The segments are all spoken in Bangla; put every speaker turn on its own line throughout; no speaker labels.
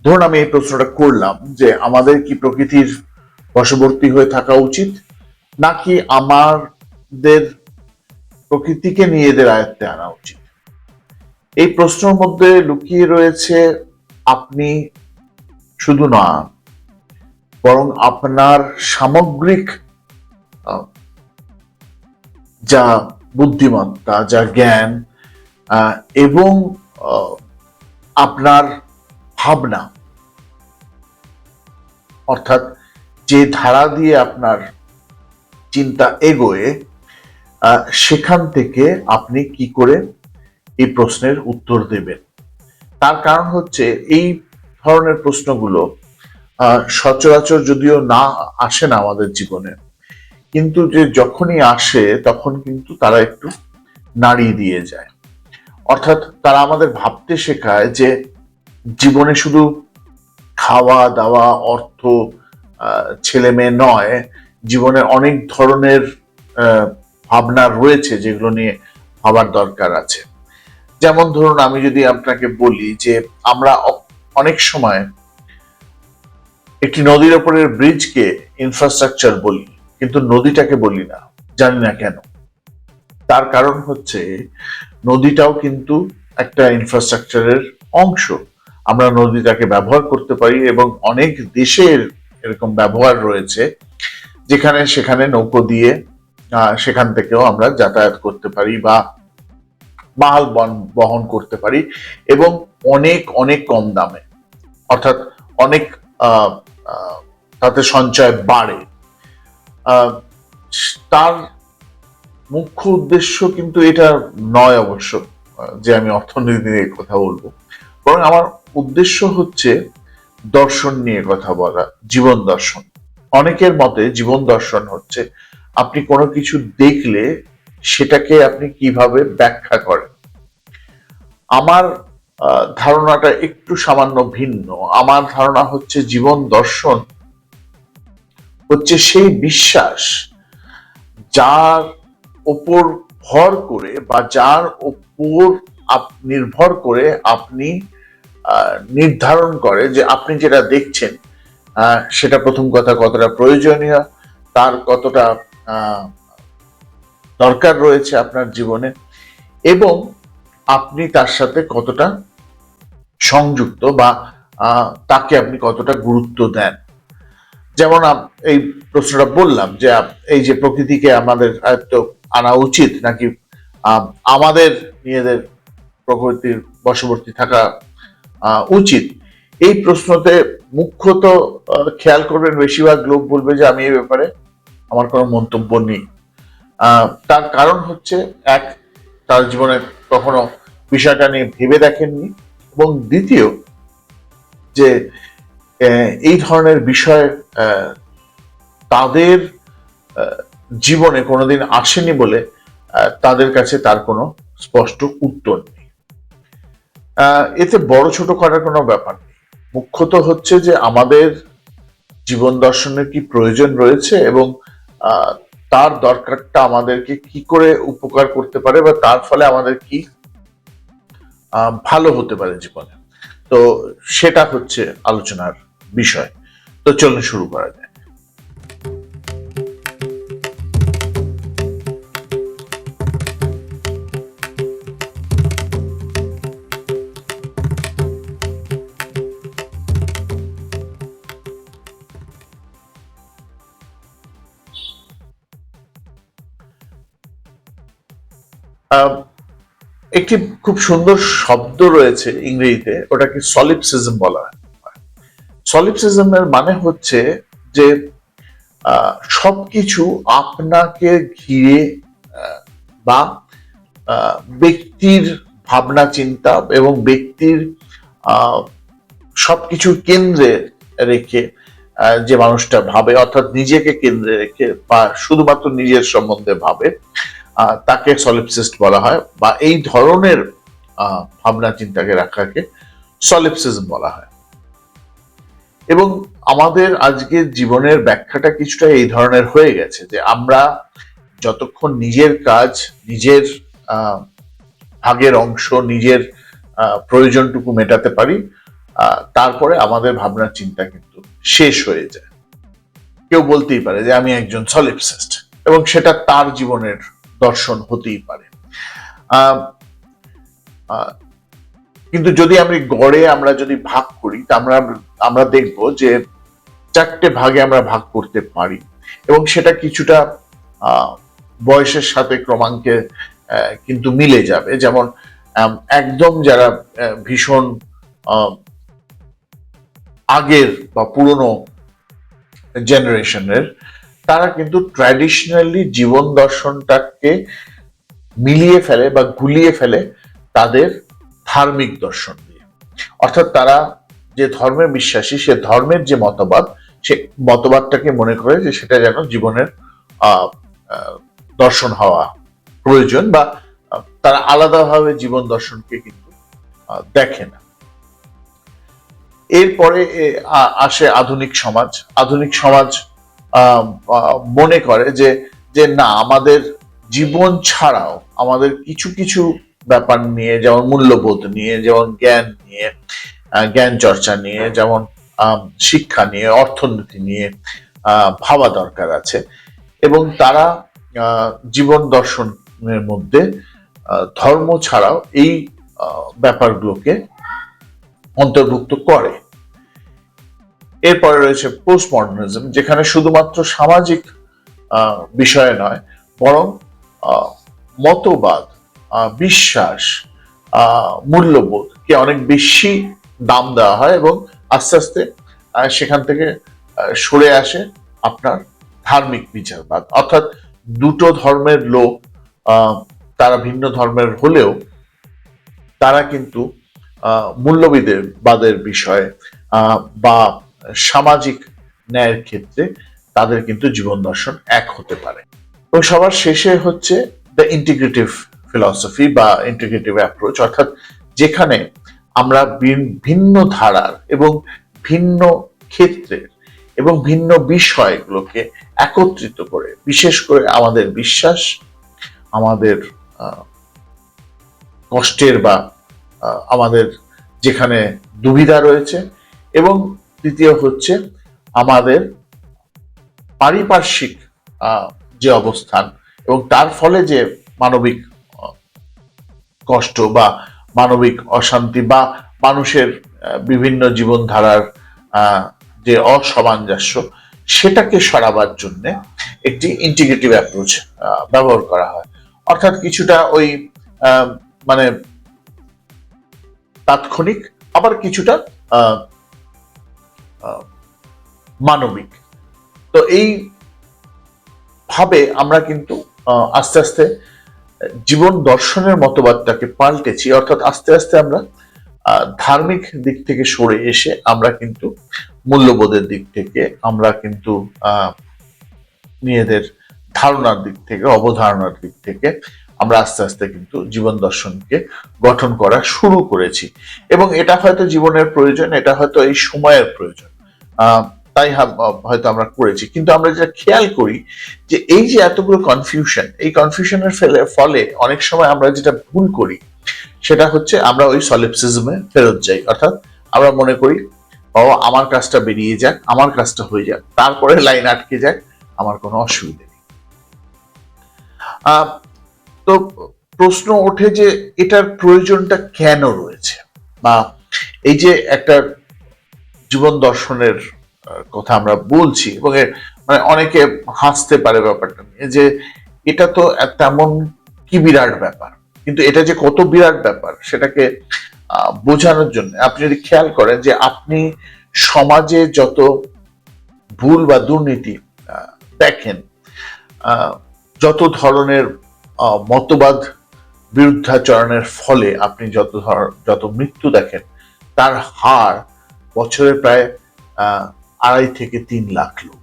ধরুন আমি এই প্রশ্নটা করলাম যে আমাদের কি প্রকৃতির বশবর্তী হয়ে থাকা উচিত, নাকি আমাদের প্রকৃতিকে নিজেদের আয়ত্তে আনা উচিত? এই প্রশ্নের মধ্যে লুকিয়ে রয়েছে আপনি শুধু না, বরং আপনার সামগ্রিক আহ, যা বুদ্ধিমত্তা, যা জ্ঞান, আহ, এবং আহ, আপনার ভাবনা, অর্থাৎ যে ধারা দিয়ে আপনার চিন্তা এগোয়, সেখান থেকে আপনি কি করে এই প্রশ্নের উত্তর দেবেন। তার কারণ হচ্ছে এই ধরনের প্রশ্নগুলো সচরাচর যদিও না আসে না আমাদের জীবনে, কিন্তু যে যখনই আসে তখন কিন্তু তারা একটু নাড়িয়ে দিয়ে যায়। অর্থাৎ তারা আমাদের ভাবতে শেখায় যে জীবনে শুধু খাওয়া দাওয়া, অর্থ, ছেলে মেয়ে নয়, জীবনে অনেক ধরনের ভাবনা রয়েছে যেগুলো নিয়ে ভাবার দরকার আছে। যেমন ধরুন আমি যদি আপনাকে বলি যে আমরা অনেক সময় একটি নদীর ওপরের ব্রিজকে ইনফ্রাস্ট্রাকচার বলি, কিন্তু নদীটাকে বলি না। জানি না কেন। তার কারণ হচ্ছে নদীটাও কিন্তু একটা ইনফ্রাস্ট্রাকচারের অংশ। আমরা নদীটাকে ব্যবহার করতে পারি এবং অনেক দেশের এরকম ব্যবহার রয়েছে যেখানে সেখানে নৌকো দিয়ে সেখান থেকেও আমরা যাতায়াত করতে পারি বা মাল বহন করতে পারি, এবং অনেক অনেক কম দামে। অর্থাৎ অনেক আহ, আহ, তাতে সঞ্চয় বাড়ে। আহ, তার মুখ্য উদ্দেশ্য কিন্তু এটা নয় অবশ্য, যে আমি অর্থনীতি নিয়ে কথা বলবো, বরং আমার উদ্দেশ্য হচ্ছে দর্শন নিয়ে কথা বলা, জীবন দর্শন। অনেকের মতে জীবন দর্শন হচ্ছে আপনি কোনো কিছু দেখলে সেটাকে আপনি কিভাবে ব্যাখ্যা করেন। আমার ধারণাটা একটু সামান্য ভিন্ন। আমার ধারণা হচ্ছে জীবন দর্শন হচ্ছে সেই বিশ্বাস যার ওপর ভর করে বা যার ওপর নির্ভর করে আপনি নির্ধারণ করে যে আপনি যেটা দেখছেন সেটা প্রথম কথা কতটা প্রয়োজনীয়, তার কতটা দরকার রয়েছে আপনার জীবনে, এবং আপনি তার সাথে কতটা সংযুক্ত বা তাকে আপনি কতটা গুরুত্ব দেন। যেমন এই প্রশ্নটা বললাম যে এই যে প্রকৃতিকে আমাদের আয়ত্ত আনা উচিত, নাকি আমাদের নিজেদের প্রকৃতির বশবর্তী থাকা উচিত, এই প্রশ্নতে মুখ্যত খেয়াল করবেন বেশিরভাগ লোক বলবে যে আমি এই ব্যাপারে আমার কোনো মন্তব্য নেই। তার কারণ হচ্ছে, এক, তার জীবনে কখনো বিষয়টা নিয়ে ভেবে দেখেননি, এবং দ্বিতীয় যে এই ধরনের বিষয় তাদের জীবনে কোনোদিন আসেনি বলে তাদের কাছে তার কোনো স্পষ্ট উত্তর নেই। এতে বড় ছোট করার কোনো ব্যাপার নেই। মুখ্যত হচ্ছে যে আমাদের জীবন দর্শনের কি প্রয়োজন রয়েছে, এবং তার দরকারটা আমাদেরকে কি করে উপকার করতে পারে, বা তার ফলে আমাদের কি ভালো হতে পারে জীবনে। তো সেটা হচ্ছে আলোচনার বিষয়। তো চলুন শুরু করা যায়। একটি খুব সুন্দর শব্দ রয়েছে ইংরেজিতে, ওটাকে সলিপসিজম বলা হয়। সলিপসিজমের মানে হচ্ছে যে সবকিছু আপনাকে ঘিরে বা ব্যক্তির ভাবনা চিন্তা এবং ব্যক্তির সবকিছুর কেন্দ্রে রেখে যে মানুষটা ভাবে, অর্থাৎ নিজেকে কেন্দ্রে রেখে বা শুধুমাত্র নিজের সম্বন্ধে ভাবে, তাকে সলিপসিস্ট বলা হয়, বা এই ধরনের ভাবনা চিন্তাকে রাখাকে সলিপসিজম বলা হয়। এবং আমাদের আজকের জীবনের ব্যাখ্যাটা কিছুটা এই ধরনের হয়ে গেছে যে আমরা যতক্ষণ নিজের কাজ, নিজের ভাগের অংশ, নিজের প্রয়োজনটুকু মেটাতে পারি, তারপরে আমাদের ভাবনা চিন্তা কিন্তু শেষ হয়ে যায়। কেউ বলতেই পারে যে আমি একজন সলিপসিস্ট, এবং সেটা তার জীবনের দর্শন হতেই পারে। কিন্তু যদি আমরা যদি ভাগ করি, তা আমরা দেখব যে 4টে ভাগে আমরা ভাগ করতে পারি, এবং সেটা কিছুটা বয়সের সাথে ক্রমাঙ্কে কিন্তু মিলে যাবে। যেমন একদম যারা ভীষণ আগের বা পুরনো জেনারেশনের, তারা কিন্তু ট্র্যাডিশনালি জীবন দর্শনটাকে মিলিয়ে ফেলে বা গুলিয়ে ফেলে তাদের ধার্মিক দর্শন দিয়ে। অর্থাৎ তারা যে ধর্মে বিশ্বাসী, সে ধর্মের যে মতবাদ, সে মতবাদটাকে মনে করে যে সেটা যেন জীবনের দর্শন হওয়া প্রয়োজন, বা তারা আলাদাভাবে জীবন দর্শনকে কিন্তু দেখে না। এরপরে আসে আধুনিক সমাজ। আধুনিক সমাজ মনে করে যে না, আমাদের জীবন ছাড়াও আমাদের কিছু কিছু ব্যাপার নিয়ে, যেমন মূল্যবোধ নিয়ে, যেমন জ্ঞান নিয়ে, জ্ঞান চর্চা নিয়ে, যেমন শিক্ষা নিয়ে, অর্থনীতি নিয়ে ভাবা দরকার আছে। এবং তারা জীবন দর্শনের মধ্যে ধর্ম ছাড়াও এই ব্যাপারগুলোকে অন্তর্ভুক্ত করে। এরপরে রয়েছে পোস্ট মডার্নিজম, যেখানে শুধুমাত্র সামাজিক বিষয় নয়, বরং মতবাদ, বিশ্বাস, মূল্যবোধকে অনেক বেশি দাম দেওয়া হয়, এবং আস্তে আস্তে সেখান থেকে সরে আসে আপনার ধার্মিক বিচারবাদ। অর্থাৎ দুটো ধর্মের লোক, তারা ভিন্ন ধর্মের হলেও তারা কিন্তু মূল্যবাদের বিষয়ে বা সামাজিক ন্যায়ের ক্ষেত্রে তাদের কিন্তু জীবন দর্শন এক হতে পারে। এবং সবার শেষে হচ্ছে দ্য ইন্টিগ্রেটিভ ফিলসফি বা ইন্টিগ্রেটিভ অ্যাপ্রোচ, অর্থাৎ যেখানে আমরা ভিন্ন ধারার এবং ভিন্ন ক্ষেত্রের এবং ভিন্ন বিষয়গুলোকে একত্রিত করে, বিশেষ করে আমাদের বিশ্বাস, আমাদের কষ্টের বা আমাদের যেখানে দুবিধা রয়েছে, এবং তৃতীয় হচ্ছে আমাদের পারিপার্শ্বিক যে অবস্থান এবং তার ফলে যে মানবিক কষ্ট বা মানবিক অশান্তি বা মানুষের বিভিন্ন জীবনধারার যে অসামঞ্জস্য, সেটাকে সরাবার জন্য একটি ইন্টিগ্রেটিভ অ্যাপ্রোচ ব্যবহার করা হয়। অর্থাৎ কিছুটা ওই মানে তাৎক্ষণিক, আবার কিছুটা মানবিক। তো এই ভাবে আমরা কিন্তু আস্তে আস্তে জীবন দর্শনের মতবাদটাকে পাল্টেছি। অর্থাৎ আস্তে আস্তে আমরা ধার্মিক দিক থেকে সরে এসে আমরা কিন্তু মূল্যবোধের দিক থেকে, আমরা কিন্তু নিজেদের ধারণার দিক থেকে, অবধারণার দিক থেকে আমরা আস্তে আস্তে কিন্তু জীবন দর্শনকে গঠন করা শুরু করেছি। এবং এটা হয়তো জীবনের প্রয়োজন, এটা হয়তো এই সময়ের প্রয়োজন, তাই হয়তো আমরা করেছি। কিন্তু আমরা যেটা খেয়াল করি যে এই যে এতগুলো কনফিউশন, এই কনফিউশনের ফলে অনেক সময় আমরা যেটা ভুল করি সেটা হচ্ছে আমরা ওই সলিপসিজমে ফেরত যাই। অর্থাৎ আমরা মনে করি আমার কাজটা বেরিয়ে যাক, আমার কাজটা হয়ে যাক, তারপরে লাইন আটকে যাক, আমার কোনো অসুবিধা নেই। তো প্রশ্ন ওঠে যে এটার প্রয়োজনটা কেন রয়েছে, বা এই যে একটা জীবন দর্শনের কথা আমরা বলছি, এবং মানে অনেকে হাসতে পারে ব্যাপারটা নিয়ে যে এটা তো তেমন কি বিরাট ব্যাপার, কিন্তু এটা যে কত বিরাট ব্যাপার সেটাকে বোঝানোর জন্য আপনি যদি খেয়াল করেন যে আপনি সমাজে যত ভুল বা দুর্নীতি দেখেন, যত ধরনের মতবাদ বিরুদ্ধাচরণের ফলে আপনি যত মৃত্যু দেখেন, তার হার বছরে প্রায় 2.5 থেকে 3 লাখ লোক।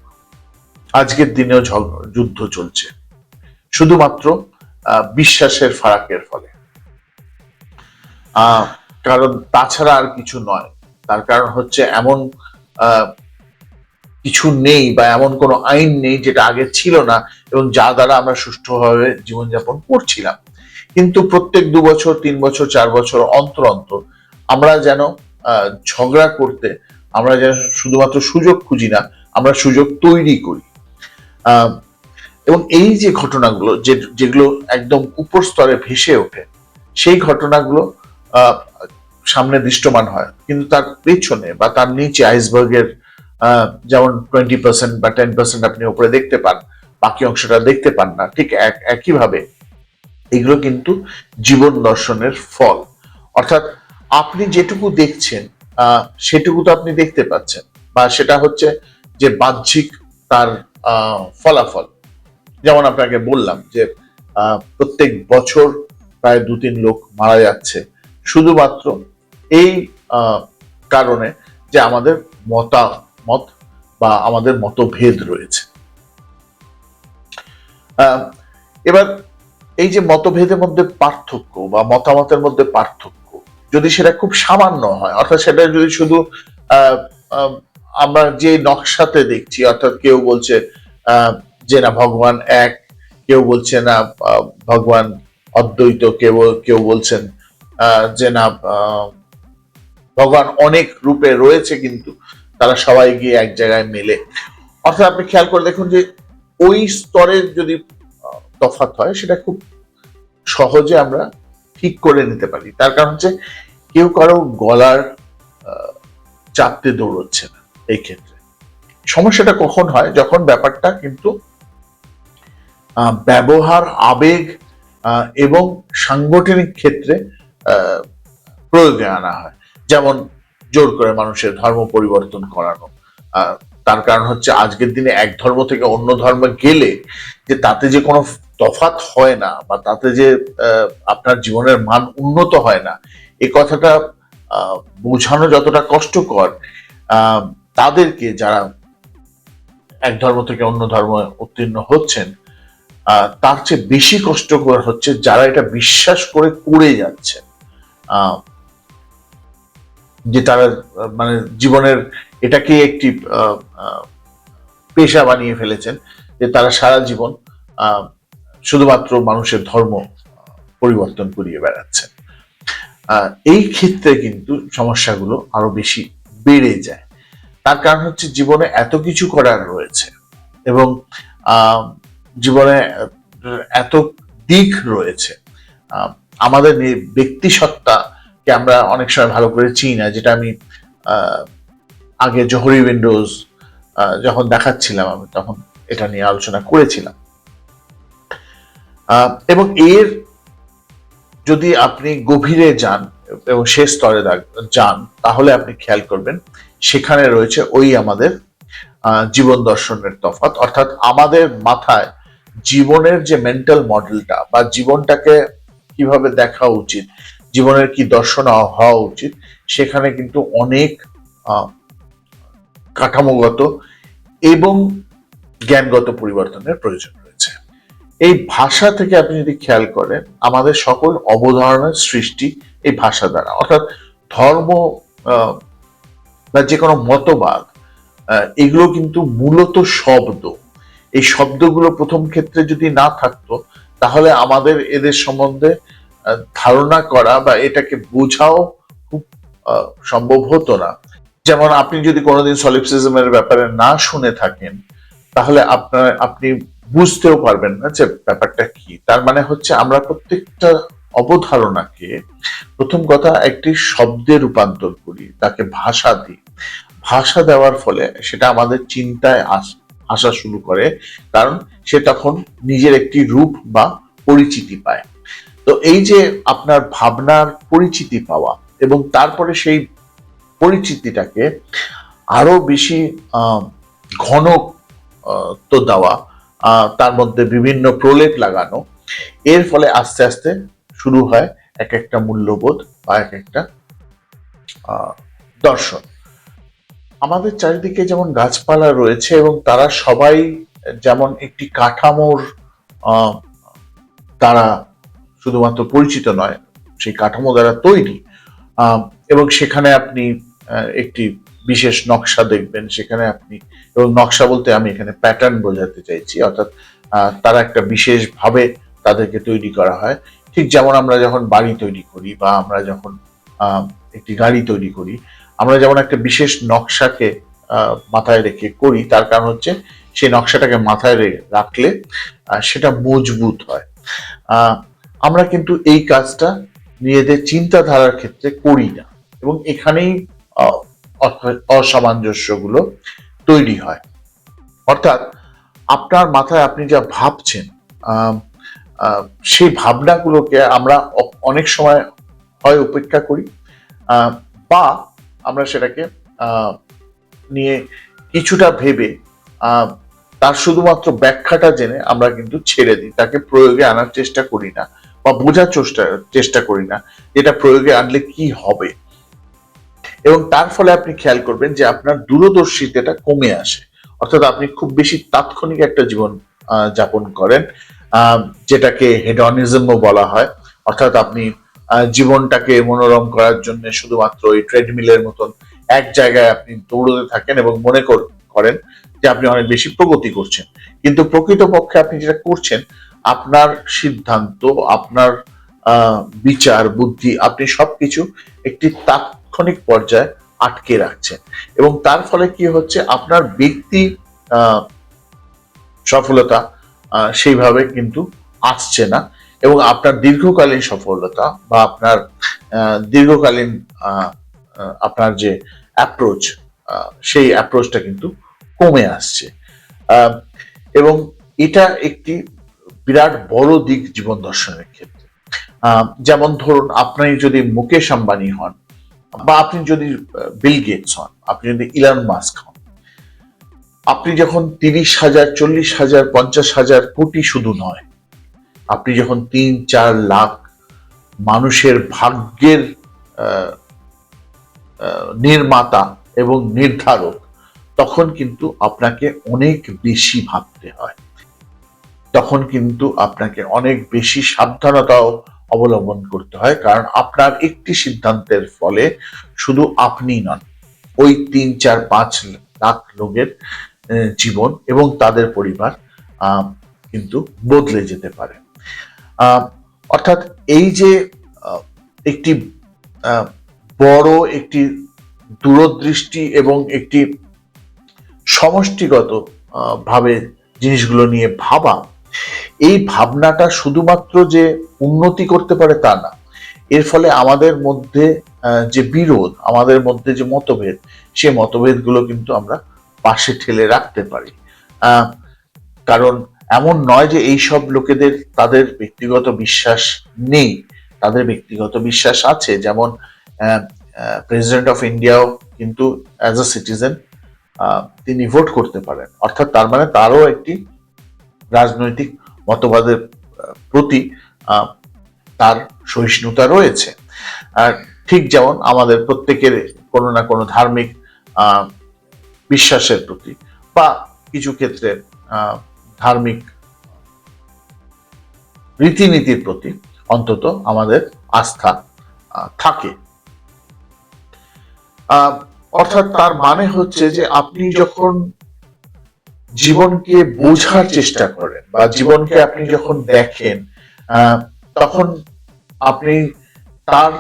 আজকের দিনেও যুদ্ধ চলছে শুধুমাত্র বিশ্বাসের ফারাকের ফলে, কারণ তাছাড়া আর কিছু নয়। তার কারণ হচ্ছে এমন কিছু নেই বা এমন কোনো আইন নেই যেটা আগে ছিল না এবং যা দ্বারা আমরা সুষ্ঠুভাবে জীবনযাপন করছিলাম। কিন্তু প্রত্যেক 2 বছর, 3 বছর, 4 বছর অন্তর অন্তর আমরা যেন ঝগড়া করতে আমরা যেন শুধুমাত্র সুযোগ খুঁজি না, আমরা সুযোগ তৈরি করি। এবং এই যে ঘটনাগুলো যেগুলো একদম উপর স্তরে ভেসে ওঠে, সেই ঘটনাগুলো সামনে দৃশ্যমান হয়, কিন্তু তার পেছনে বা তার নিচে আইসবার্গের যেমন 20% বা 10% আপনি উপরে দেখতে পান, বাকি অংশটা দেখতে পান না। ঠিক একইভাবে এগুলো কিন্তু জীবন দর্শনের ফল। অর্থাৎ আপনি যেটুকু দেখছেন সেটুকু তো আপনি দেখতে পাচ্ছেন, বা সেটা হচ্ছে যে বাহ্যিক তার ফলাফল। যেমন আপনাকে বললাম যে প্রত্যেক বছর প্রায় 2-3 লোক মারা যাচ্ছে শুধুমাত্র এই কারণে যে আমাদের মতামত বা আমাদের মতভেদ রয়েছে। এবার এই যে মতভেদের মধ্যে পার্থক্য বা মতামতের মধ্যে পার্থক্য, যদি সেটা খুব সামান্য হয়, অর্থাৎ সেটা যদি শুধু আমরা যে নকশাতে দেখছি, অর্থাৎ কেউ বলছে যে না ভগবান এক, কেউ বলছে না ভগবান অদ্বৈত, কেউ বলছেন যে না ভগবান অনেক রূপে রয়েছে, কিন্তু তারা সবাই গিয়ে এক জায়গায় মেলে। অর্থাৎ আপনি খেয়াল করে দেখুন যে ওই স্তরের যদি তফাৎ হয়, সেটা খুব সহজে আমরা ঠিক করে নিতে পারি। তার কারণ হচ্ছে কেউ কারো গলার চাপতে দৌড়চ্ছে না। এই ক্ষেত্রে সমস্যাটা কখন হয়, যখন ব্যাপারটা কিন্তু ব্যবহার, আবেগ এবং সাংগঠনিক ক্ষেত্রে প্রয়োগে আনা হয়। যেমন জোর করে মানুষের ধর্ম পরিবর্তন করানো। তার কারণ হচ্ছে আজকের দিনে এক ধর্ম থেকে অন্য ধর্মে গেলে যে তাতে যে কোনো তফাৎ হয় না, বা তাতে যে আপনার জীবনের মান উন্নত হয় না, এই কথাটা বোঝানো যতটা কষ্টকর, তাদেরকে যারা এক ধর্ম থেকে অন্য ধর্ম উত্তীর্ণ হচ্ছেন, তার চেয়ে বেশি কষ্টকর হচ্ছে যারা এটা বিশ্বাস করে যাচ্ছে, যে তারা মানে জীবনের এটাকে একটি পেশা বানিয়ে ফেলেছেন, যে তারা সারা জীবন শুধুমাত্র মানুষের ধর্ম পরিবর্তন করিয়ে বেড়াচ্ছেন। এই ক্ষেত্রে কিন্তু সমস্যাগুলো আরো বেশি বেড়ে যায়। তার কারণ হচ্ছে জীবনে এত কিছু করার রয়েছে, এবং জীবনে এত দিক রয়েছে। আমাদের ব্যক্তি সত্তাকে আমরা অনেক সময় ভালো করে চিনি না, যেটা আমি আগে জোহরি উইন্ডোজ যখন দেখাচ্ছিলাম, আমি তখন এটা নিয়ে আলোচনা করেছিলাম। এবং এর যদি আপনি গভীরে যান এবং সে স্তরে যান, তাহলে আপনি খেয়াল করবেন সেখানে রয়েছে ওই আমাদের জীবন দর্শনের তফাৎ। অর্থাৎ আমাদের মাথায় জীবনের যে মেন্টাল মডেলটা, বা জীবনটাকে কিভাবে দেখা উচিত, জীবনের কি দর্শন হওয়া উচিত, সেখানে কিন্তু অনেক কাঠামোগত এবং জ্ঞানগত পরিবর্তনের প্রয়োজন রয়েছে। এই ভাষা থেকে আপনি যদি খেয়াল করেন, আমাদের সকল অবধারণার সৃষ্টি এই ভাষা দ্বারা। অর্থাৎ ধর্ম বা যে কোনো মতবাদ, এগুলো কিন্তু মূলত শব্দ। এই শব্দগুলো প্রথম ক্ষেত্রে যদি না থাকতো, তাহলে আমাদের এদের সম্বন্ধে ধারণা করা বা এটাকে বোঝাও খুব সম্ভব হতো না। যেমন আপনি যদি কোনোদিন সলিপসিজমের ব্যাপারে না শুনে থাকেন, তাহলে আপনি বুঝতেও পারবেন না যে ব্যাপারটা কি। তার মানে হচ্ছে আমরা প্রত্যেকটা অবধারণাকে প্রথম কথা একটি শব্দে রূপান্তর করি, তাকে ভাষা দিই। ভাষা দেওয়ার ফলে সেটা আমাদের চিন্তায় আসা শুরু করে, কারণ সে তখন নিজের একটি রূপ বা পরিচিতি পায়। তো এই যে আপনার ভাবনার পরিচিতি পাওয়া, এবং তারপরে সেই পরিচিতিটাকে আরো বেশি ঘন তো দেওয়া, তার মধ্যে বিভিন্ন প্রলেপ লাগানো, এর ফলে আস্তে আস্তে শুরু হয় এক একটা মূল্যবোধ বা এক একটা দর্শন। আমাদের চারিদিকে যেমন গাছপালা রয়েছে, এবং তারা সবাই যেমন একটি কাঠামোর তারা শুধুমাত্র পরিচিত নয়, সেই কাঠামো দ্বারা তৈরি, এবং সেখানে আপনি একটি বিশেষ নকশা দেখবেন সেখানে আপনি, এবং নকশা বলতে আমি এখানে প্যাটার্ন বোঝাতে চাইছি, অর্থাৎ তারা একটা বিশেষ ভাবে তাদেরকে তৈরি করা হয়। ঠিক যেমন আমরা যখন বাড়ি তৈরি করি বা আমরা যখন একটি গাড়ি তৈরি করি, আমরা যেমন একটা বিশেষ নকশাকে মাথায় রেখে করি, তার কারণ হচ্ছে সেই নকশাটাকে মাথায় রাখলে সেটা মজবুত হয়। আমরা কিন্তু এই কাজটা নিজেদের চিন্তাধারার ক্ষেত্রে করি না, এবং এখানেই অসামঞ্জস্যগুলো তৈরি হয়। অর্থাৎ আপনার মাথায় আপনি যা ভাবছেন, সেই ভাবনাগুলোকে আমরা অনেক সময় হয় উপেক্ষা করি, বা আমরা সেটাকে নিয়ে কিছুটা ভেবে তার শুধুমাত্র ব্যাখ্যাটা জেনে আমরা কিন্তু ছেড়ে দিই, তাকে প্রয়োগে আনার চেষ্টা করি না বা বোঝার চেষ্টা করি না যেটা প্রয়োগে আনলে কি হবে। এবং তার ফলে আপনি খেয়াল করবেন যে আপনার দূরদর্শিতাটা কমে আসে, অর্থাৎ আপনি খুব বেশি তাৎক্ষণিক একটা জীবন যাপন করেন, যেটাকে হেডনিজমও বলা হয়। অর্থাৎ আপনি জীবনটাকে মনোরম করার জন্য শুধুমাত্র ওই ট্রেডমিলের মতন এক জায়গায় আপনি দৌড়তে থাকেন এবং মনে করেন যে আপনি অনেক বেশি প্রগতি করছেন, কিন্তু প্রকৃতপক্ষে আপনি যেটা করছেন, আপনার সিদ্ধান্ত, আপনার বিচার বুদ্ধি, আপনি সবকিছু একটি তাৎক্ষণিক পর্যায়ে আটকে রাখছেন, এবং তার ফলে কি হচ্ছে, আপনার ব্যক্তি সফলতা সেইভাবে কিন্তু আসছে না, এবং আপনার দীর্ঘকালীন সফলতা বা আপনার দীর্ঘকালীন আপনার যে অ্যাপ্রোচ, সেই অ্যাপ্রোচটা কিন্তু কমে আসছে। এবং এটা একটি বিরাট বড় দিক জীবন দর্শনের ক্ষেত্রে। যেমন ধরুন, আপনি যদি মুকেশ আম্বানি হন, বা আপনি যদি বিল গেটস হন, আপনি যদি ইলন মাস্ক হন, আপনি যখন 30,000, 40,000, 50,000 কোটি শুধু নয়, আপনি যখন 3-4 লাখ মানুষের ভাগ্যের নির্মাতা এবং নির্ধারক, তখন কিন্তু আপনাকে অনেক বেশি ভাবতে হয়, তখন কিন্তু আপনাকে অনেক বেশি সাবধানতাও অবলম্বন করতে হয়, কারণ আপনার একটি সিদ্ধান্তের ফলে শুধু আপনি নন, ওই 3-4-5 লাখ লোকের জীবন এবং তাদের পরিবার কিন্তু বদলে যেতে পারে। অর্থাৎ এই যে একটি বড় একটি দূরদৃষ্টি এবং একটি সমষ্টিগত ভাবে জিনিসগুলো নিয়ে ভাবা, এই ভাবনাটা শুধুমাত্র যে উন্নতি করতে পারে তা না, এর ফলে আমাদের মধ্যে যে বিরোধ, আমাদের মধ্যে যে মতভেদ, সে মতভেদগুলো কিন্তু আমরা পাশে ঠেলে রাখতে পারি। কারণ এমন নয় যে এই সব লোকেদের তাদের ব্যক্তিগত বিশ্বাস নেই, তাদের ব্যক্তিগত বিশ্বাস আছে। যেমন প্রেসিডেন্ট অফ ইন্ডিয়াও কিন্তু অ্যাজ আ সিটিজেন তিনি ভোট করতে পারেন, অর্থাৎ তার মানে তারও একটি রাজনৈতিক মতবাদের প্রতি তার সহিষ্ণুতা রয়েছে। আর ঠিক যেমন আমাদের প্রত্যেকের কোনো না কোনো ধার্মিক বিশ্বাসের প্রতি বা কিছু ক্ষেত্রে ধার্মিক রীতিনীতির প্রতি অন্তত আমাদের আস্থা থাকে। অর্থাৎ তার মানে হচ্ছে যে আপনি যখন জীবনকে বোঝার চেষ্টা করেন বা জীবনকে আপনি যখন দেখেন, তখন আপনি তার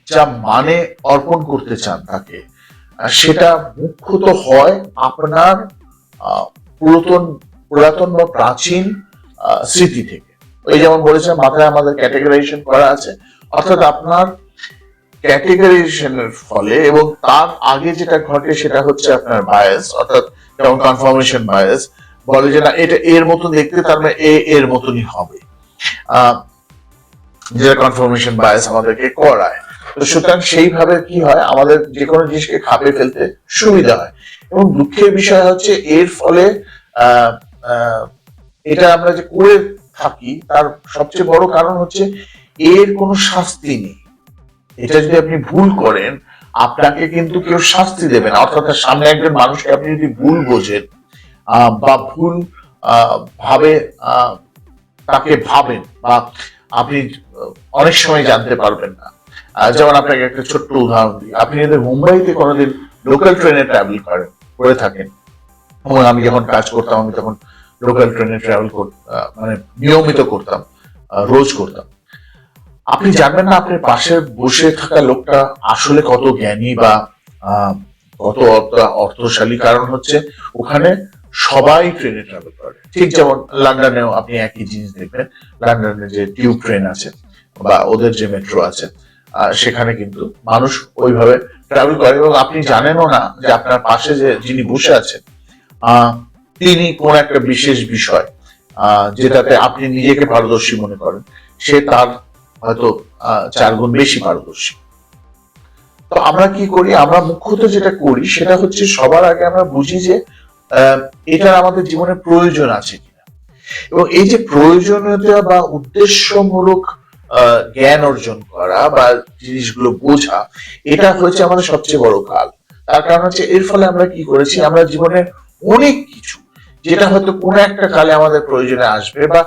যা মানে অর্পণ করতে চান তাকে, সেটা মুখ্যত হয় আপনার পুরাতন বা প্রাচীন স্মৃতি থেকে। ওই যেমন বলেছেন, মাথায় আমাদের ক্যাটেগরাইজেশন করা আছে, অর্থাৎ আপনার ক্যাটেগরাইজেশনের ফলে এবং তার আগে যেটা ঘটে সেটা হচ্ছে আপনার বায়াস, অর্থাৎ যেমন কনফার্মেশন বায়াস বলে যে না, এটা এর মতন দেখতে, তার মানে এর মতনই হবে, যেটা কনফার্মেশন বায়াস আমাদেরকে করায়। তো সুতরাং সেইভাবে কি হয়, আমাদের যে কোনো জিনিসকে খাপে ফেলতে সুবিধা হয়। এবং দুঃখের বিষয় হচ্ছে এর ফলে এটা আমরা যে করে থাকি তার সবচেয়ে বড় কারণ হচ্ছে এর কোনো শাস্তি নেই। এটা যদি আপনি ভুল করেন, আপনাকে কিন্তু কেউ শাস্তি দেবে না, অর্থাৎ সামনে একজন মানুষকে আপনি যদি ভুল বোঝেন বা ভুল ভাবে তাকে ভাবেন, বা আপনি অনেক সময় জানতে পারবেন না। যেমন আপনাকে একটা ছোট্ট উদাহরণ দিই, আপনি যদি মুম্বাইতে কোনোদিন লোকাল ট্রেনে ট্রাভেল করে থাকেন, এবং আমি যখন কাজ করতাম আমি তখন লোকাল ট্রেনে ট্রাভেল মানে নিয়মিত করতাম, রোজ করতাম, আপনি জানবেন না আপনার পাশে বসে থাকা লোকটা আসলে কত জ্ঞানী বা কত অর্থশালী, কারণ হচ্ছে ওখানে সবাই ট্রেনে ট্রাভেল করে। ঠিক যেমন লন্ডনেও আপনি একই জিনিস দেখবেন, লন্ডনে যে টিউব ট্রেন আছে বা ওদের যে মেট্রো আছে, সেখানে কিন্তু মানুষ ওইভাবে ট্রাভেল করে, এবং আপনি জানেনও না যে আপনার পাশে যে যিনি বসে আছেন তিনি কোন একটা বিশেষ বিষয় যেটাতে আপনি নিজেকে পারদর্শী মনে করেন, সে তার হয়তো 4 গুণ বেশি পারদর্শী। তো আমরা কি করি, আমরা মুখ্যত যেটা করি সেটা হচ্ছে সবার আগে আমরা বুঝি যে এটা আমাদের জীবনে প্রয়োজন আছে কিনা, এবং এই যে প্রয়োজনীয়তা বা উদ্দেশ্যমূলক জ্ঞান অর্জন করা বা জিনিসগুলো বোঝা, এটা হচ্ছে আমাদের সবচেয়ে বড় কাল। তার কারণ হচ্ছে এর ফলে আমরা কি করেছি, আমরা জীবনে অনেক কিছু যেটা হয়তো কোনো একটা কালে আমাদের প্রয়োজনে আসবে, বা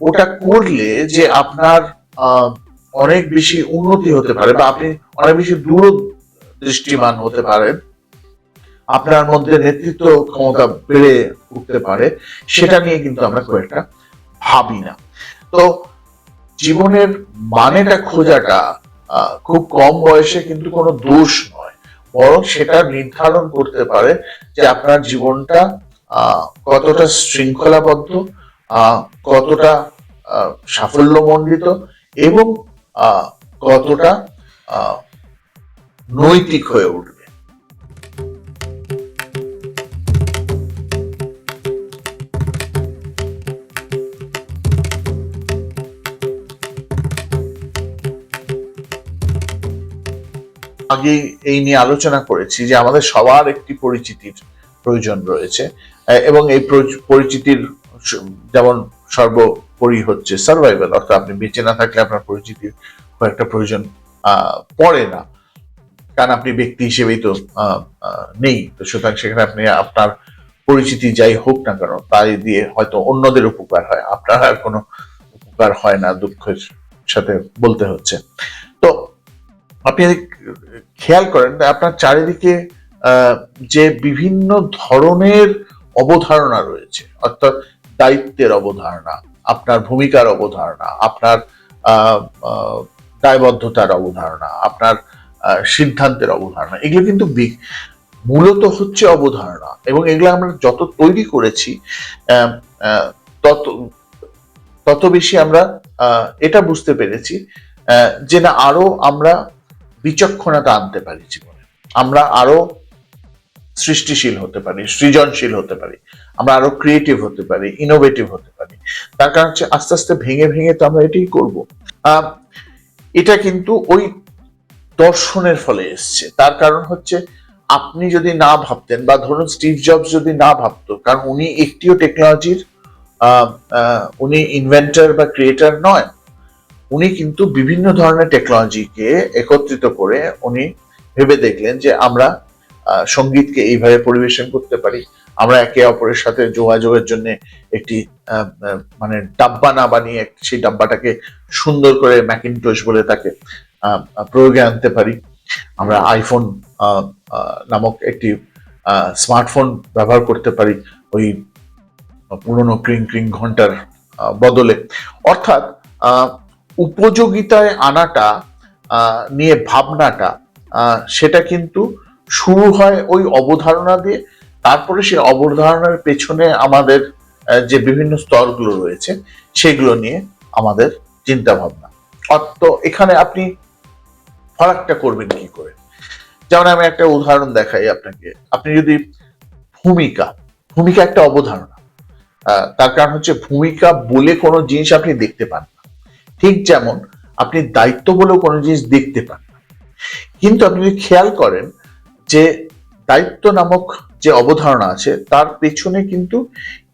ওটা করলে যে আপনার অনেক বেশি উন্নতি হতে পারে বা আপনি অনেক বেশি দূরদৃষ্টিমান হতে পারেন, আপনার মধ্যে নেতৃত্ব ক্ষমতা বেড়ে উঠতে পারে, সেটা নিয়ে কিন্তু আমরা খুব একটা ভাবি না। তো জীবনের মানেটা খোঁজাটা খুব কম বয়সে কিন্তু কোনো দোষ নয়, বরং সেটা নির্ধারণ করতে পারে যে আপনার জীবনটা কতটা শৃঙ্খলাবদ্ধ, কতটা সাফল্যমণ্ডিত, এবং কতটা নৈতিক হয়ে উঠবে। আগে এই নিয়ে আলোচনা করেছি যে আমাদের সবার একটি পরিচিতির প্রয়োজন রয়েছে, এবং এই পরিচিতির যেমন সর্বোপরি হচ্ছে সার্ভাইভাল, অর্থাৎ আপনি বেঁচে না থাকলে আপনার পরিচিতির খুব একটা প্রয়োজন পড়ে না, কারণ আপনি ব্যক্তি হিসেবেই তো নেই। তো সুতরাং সেখানে আপনি আপনার পরিচিতি যাই হোক না কেন তাই দিয়ে হয়তো অন্যদের উপকার হয়, আপনার আর কোনো উপকার হয় না, দুঃখের সাথে বলতে হচ্ছে। তো আপনি খেয়াল করেন আপনার চারিদিকে যে বিভিন্ন ধরনের অবধারণা রয়েছে, অর্থাৎ দায়িত্বের অবধারণা, আপনার ভূমিকার অবধারণা, আপনার দায়বদ্ধতার অবধারণা, আপনার সিদ্ধান্তের অবধারণা, এগুলো কিন্তু মূলত হচ্ছে অবধারণা, এবং এগুলো আমরা যত তৈরি করেছি তত তত বেশি আমরা এটা বুঝতে পেরেছি যে না, আরো আমরা বিচক্ষণতা আনতে পারি জীবনে, আমরা আরো সৃষ্টিশীল হতে পারি, সৃজনশীল হতে পারি, আমরা আরো ক্রিয়েটিভ হতে পারি, ইনোভেটিভ হতে পারি। তার কারণ হচ্ছে আস্তে আস্তে ভেঙে ভেঙে তো আমরা এটাই করব। এটা কিন্তু ওই দর্শনের ফলে এসছে। তার কারণ হচ্ছে আপনি যদি না ভাবতেন, বা ধরুন স্টিভ জবস যদি না ভাবতো, কারণ উনি একটিও টেকনোলজির উনি ইনভেন্টর বা ক্রিয়েটর নয়, উনি কিন্তু বিভিন্ন ধরনের টেকনোলজিকে একত্রিত করে উনি ভেবে দেখলেন যে আমরা সঙ্গীতকে এইভাবে পরিবেশন করতে পারি, আমরা একে অপরের সাথে যোগাযোগের জন্য একটি মানে ডাব্বা না বানিয়ে সেই ডাব্বাটাকে সুন্দর করে ম্যাকিনটশ বলে তাকে প্রয়োগে আনতে পারি, আমরা আইফোন নামক একটি স্মার্টফোন ব্যবহার করতে পারি ওই পুরনো ক্রিং ক্রিং ঘন্টার বদলে। অর্থাৎ উপযোগিতায় আনাটা নিয়ে ভাবনাটা, সেটা কিন্তু শুরু হয় ওই অবধারণা দিয়ে, তারপরে সেই অবধারণার পেছনে আমাদের যে বিভিন্ন স্তরগুলো রয়েছে সেগুলো নিয়ে আমাদের চিন্তা ভাবনা। তো এখানে আপনি ফারাকটা করবেন কি করে, যেমন আমি একটা উদাহরণ দেখাই আপনাকে। আপনি যদি ভূমিকা একটা অবধারণা, তার কারণ হচ্ছে ভূমিকা বলে কোনো জিনিস আপনি দেখতে পান না, ঠিক যেমন আপনি দায়িত্ব বলেও কোনো জিনিস দেখতে পান না। কিন্তু আপনি যদি খেয়াল করেন যে দায়িত্ব নামক যে অবধারণা আছে তার পেছনে কিন্তু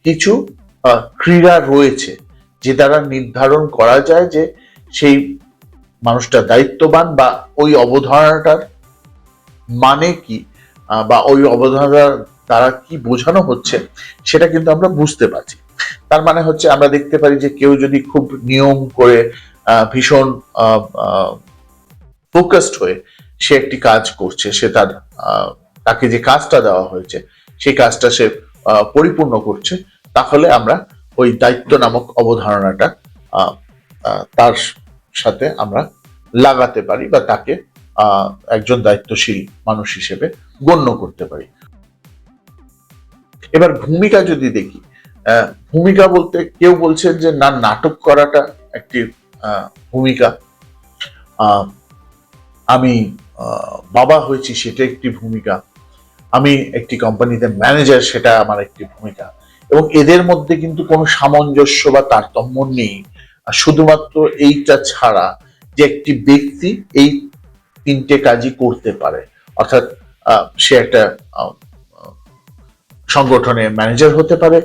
কিছু ক্রিয়া রয়েছে, যে দ্বারা নির্ধারণ করা যায় যে সেই মানুষটা দায়িত্ববান, বা ওই অবধারণাটার মানে কি, বা ওই অবধারণার দ্বারা কি বোঝানো হচ্ছে সেটা কিন্তু আমরা বুঝতে পারছি। তার মানে হচ্ছে আমরা দেখতে পারি যে কেউ যদি খুব নিয়ম করে ভীষণ ফোকাসড হয়ে সে একটি কাজ করছে, সে তাকে যে কাজটা দেওয়া হয়েছে সেই কাজটা সে পরিপূর্ণ করছে, তাহলে আমরা ওই দায়িত্ব নামক অবধারণাটা তার সাথে আমরা লাগাতে পারি বা তাকে একজন দায়িত্বশীল মানুষ হিসেবে গণ্য করতে পারি। এবার ভূমিকা যদি দেখি, ভূমিকা বলতে কেউ বলছেন যে না, নাটক করাটা একটি ভূমিকা, আমি বাবা হয়েছি সেটা একটি ভূমিকা, আমি একটি কোম্পানিতে ম্যানেজার সেটা আমার একটি ভূমিকা, এবং এদের মধ্যে কিন্তু কোনো সামঞ্জস্য বা তারতম্য নেই। শুধুমাত্র এইটা ছাড়া যে একটি ব্যক্তি এই তিনটে কাজই করতে পারে, অর্থাৎ সে একটা সংগঠনের ম্যানেজার হতে পারে,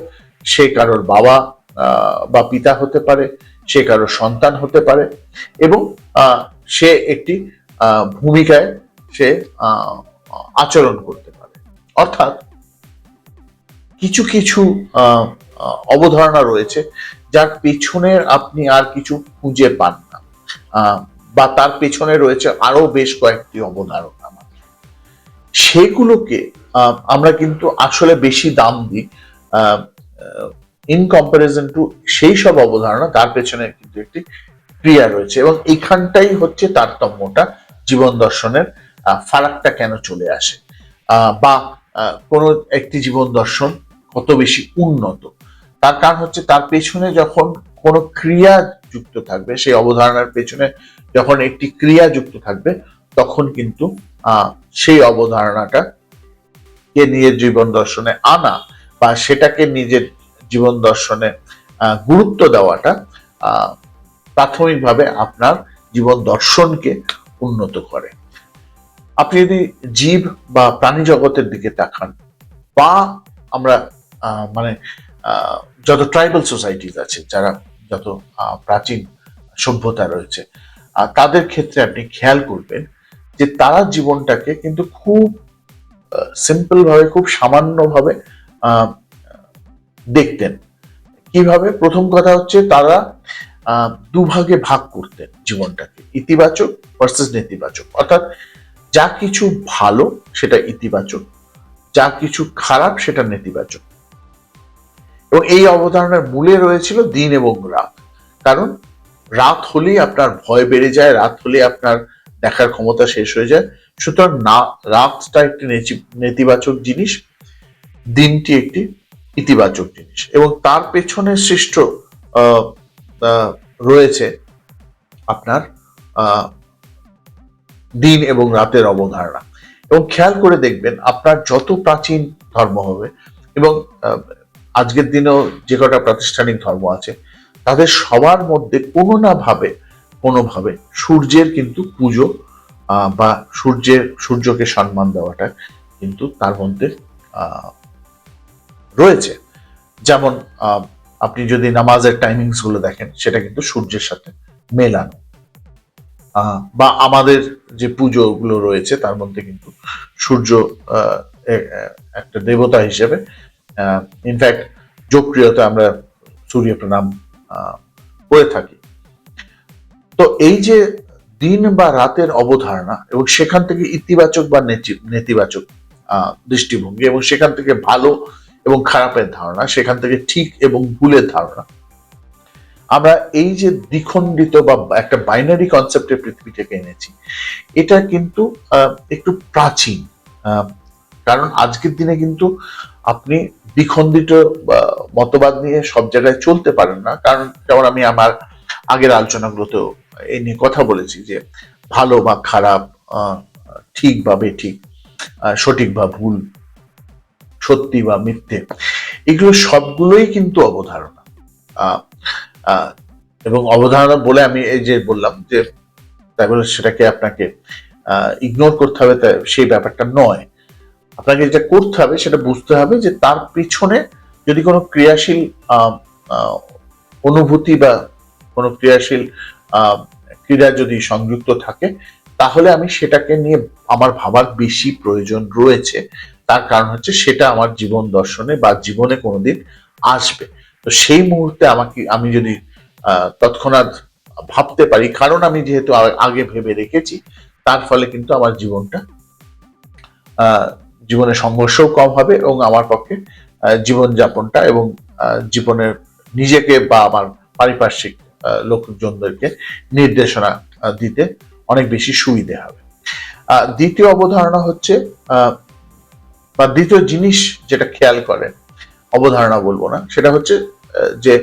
সে কারোর বাবা বা পিতা হতে পারে, সে কারোর সন্তান হতে পারে, এবং সে একটি ভূমিকায় সে আচরণ করতে পারে। অর্থাৎ কিছু কিছু অবধারণা রয়েছে যার পেছনে আপনি আর কিছু খুঁজে পান না, বা তার পেছনে রয়েছে আরো বেশ কয়েকটি অবধারণা। সেগুলোকে আমরা কিন্তু আসলে বেশি দাম দিই ইন কম্পারিজন টু সেই সব অবধারণা তার পেছনে কিন্তু একটি ক্রিয়া রয়েছে, এবং এইখানটাই হচ্ছে তারতম্যটা, জীবন দর্শনের ফারাকটা কেন চলে আসে, বা কোন একটি জীবন দর্শন কত বেশি উন্নত। তার কারণ হচ্ছে তার পেছনে যখন কোনো ক্রিয়া যুক্ত থাকবে, সেই অবধারণার পেছনে যখন একটি ক্রিয়া যুক্ত থাকবে, তখন কিন্তু সেই অবধারণাটা কে নিজের জীবন দর্শনে আনা বা সেটাকে নিজের জীবন দর্শনে গুরুত্ব দেওয়াটা প্রাথমিকভাবে আপনার জীবন দর্শনকে উন্নত করে। আপনি যদি জীব বা প্রাণী জগতের দিকে তাকান, বা আমরা মানে যত ট্রাইবাল সোসাইটিজ আছে, যারা যত প্রাচীন সভ্যতা রয়েছে, তাদের ক্ষেত্রে আপনি খেয়াল করবেন যে তারা জীবনটাকে কিন্তু খুব সিম্পল ভাবে, খুব সামান্য ভাবে দেখতেন। কিভাবে? প্রথম কথা হচ্ছে তারা দুভাগে ভাগ করতেন জীবনটাকে, ইতিবাচক ভার্সেস নেতিবাচক। অর্থাৎ যা কিছু ভালো সেটা ইতিবাচক, যা কিছু খারাপ সেটা নেতিবাচক। এবং এই অবধারণার মূলে রয়েছিল দিন এবং রাত। কারণ রাত হলেই আপনার ভয় বেড়ে যায়, রাত হলে আপনার দেখার ক্ষমতা শেষ হয়ে যায়। সুতরাং রাতটা একটি নেতিবাচক জিনিস, দিনটি একটি ইতিবাচক জিনিস, এবং তার পেছনে সৃষ্ট রয়েছে আপনার দিন এবং রাতের অবধারণা। এবং খেয়াল করে দেখবেন আপনার যত প্রাচীন ধর্ম হবে, এবং আজকের দিনেও যে কটা প্রাতিষ্ঠানিক ধর্ম আছে, তাদের সবার মধ্যে কোনোভাবে সূর্যের কিন্তু পুজো বা সূর্যকে সম্মান দেওয়াটা কিন্তু তার মধ্যে রয়েছে। যেমন আপনি যদি নামাজের টাইমিংস গুলো দেখেন, সেটা কিন্তু সূর্যের সাথে মেলানো, বা আমাদের যে পুজো গুলো রয়েছে তার মধ্যে কিন্তু সূর্য একটা দেবতা হিসেবে, ইনফ্যাক্ট যোগক্রিয়তে আমরা সূর্য প্রণাম করে থাকি। তো এই যে দিন বা রাতের অবধারণা, এবং সেখান থেকে ইতিবাচক বা নেতিবাচক দৃষ্টিভঙ্গি, এবং সেখান থেকে ভালো এবং খারাপের ধারণা, সেখান থেকে ঠিক এবং ভুলের ধারণা, আমরা এই যে দ্বিখণ্ডিত বা একটা বাইনারি কনসেপ্টের পৃথিবীটাকে এনেছি, এটা কিন্তু একটু প্রাচীন। কারণ আজকের দিনে কিন্তু আপনি দ্বিখণ্ডিত মতবাদ নিয়ে সব জায়গায় চলতে পারেন না। কারণ যেমন আমি আমার আগের আলোচনাগুলোতেও এই নিয়ে কথা বলেছি যে ভালো বা খারাপ, ঠিক বা বেঠিক, সঠিক বা ভুল, সত্যি বা মিথ্যে, এগুলো সবগুলোই কিন্তু অবধারণা। এবং অবধারণা বলে আমি এই যে বললাম যে তাই বলে সেটাকে আপনাকে ইগনোর করতে হবে, সেই ব্যাপারটা নয়। আপনাকে যেটা করতে হবে সেটা বুঝতে হবে যে তার পিছনে যদি কোনো ক্রিয়াশীল অনুভূতি বা কোনো ক্রিয়াশীল ক্রীড়া যদি সংযুক্ত থাকে, তাহলে আমি সেটাকে নিয়ে আমার ভাবার বেশি প্রয়োজন রয়েছে। তার কারণ হচ্ছে সেটা আমার জীবন দর্শনে বা জীবনে কোনোদিন আসবে। তো সেই মুহূর্তে আমি যদি তৎক্ষণাৎ ভাবতে পারি, কারণ আমি যেহেতু আগে ভেবে রেখেছি, তার ফলে কিন্তু আমার জীবনে সংঘর্ষও কম হবে, এবং আমার পক্ষে জীবনযাপনটা এবং জীবনের নিজেকে বা আমার পারিপার্শ্বিক লোকজনদেরকে নির্দেশনা দিতে অনেক বেশি সুবিধে হবে। দ্বিতীয় অবধারণা হচ্ছে বা দ্বিতীয় জিনিস যেটা খেয়াল করেন, অবধারণা বলবো না, সেটা হচ্ছে যে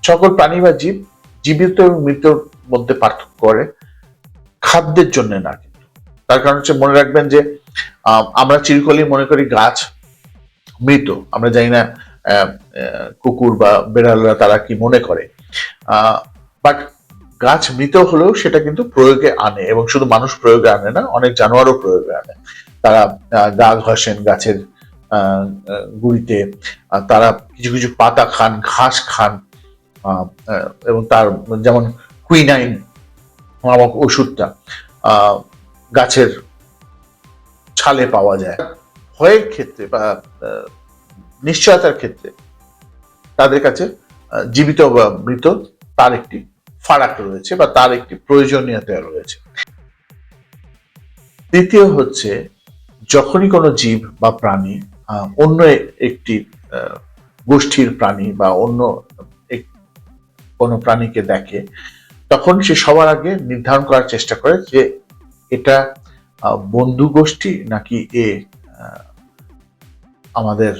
সকল প্রাণী বা জীব জীবিত এবং মৃতের মধ্যে পার্থক্য করে খাদ্যের জন্য না। কিন্তু তার কারণ হচ্ছে, মনে রাখবেন যে আমরা চিরকালই মনে করি গাছ মৃত। আমরা জানি না কুকুর বা বেড়ালরা তারা কি মনে করে, বাট গাছ মৃত হলেও সেটা কিন্তু প্রয়োগে আনে, এবং শুধু মানুষ প্রয়োগে আনে না, অনেক জানোয়ারও প্রয়োগে আনে। তারা গা ঘষেন গাছের গুড়িতে, তারা কিছু কিছু পাতা খান, ঘাস খান, এবং তার যেমন কুইনাইন নামক ওষুধটা গাছের ছালে পাওয়া যায়। ভয়ের ক্ষেত্রে বা নিশ্চয়তার ক্ষেত্রে তাদের কাছে জীবিত বা মৃত তার একটি ফারাক রয়েছে বা তার একটি প্রয়োজনীয়তা রয়েছে। তৃতীয় হচ্ছে, যখনই কোনো জীব বা প্রাণী অন্য একটি গোষ্ঠীর প্রাণী বা অন্য কোনো প্রাণীকে দেখে, তখন সে সবার আগে নির্ধারণ করার চেষ্টা করে যে এটা বন্ধু গোষ্ঠী নাকি আমাদের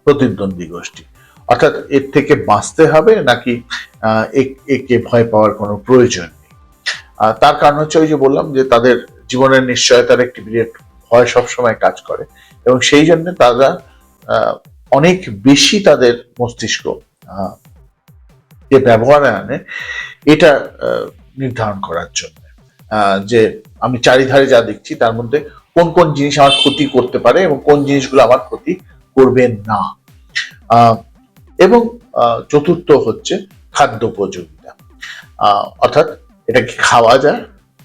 প্রতিদ্বন্দ্বী গোষ্ঠী, অর্থাৎ এর থেকে বাঁচতে হবে নাকি একে ভয় পাওয়ার কোনো প্রয়োজন নেই। তার কারণ হচ্ছে, ওই যে বললাম যে তাদের জীবনের নিশ্চয়তার একটি বিরাট ভয় সবসময় কাজ করে, এবং সেই জন্য তারা অনেক বেশি তাদের মস্তিষ্ক যে ব্যবহারে আনে এটা নির্ধারণ করার জন্য, যে আমি চারিধারে যা দেখছি তার মধ্যে কোন কোন জিনিস আমার ক্ষতি করতে পারে এবং কোন জিনিসগুলো আমার ক্ষতি করবে না। এবং চতুর্থ হচ্ছে খাদ্য উপযোগিতা, অর্থাৎ এটা কি খাওয়া যায়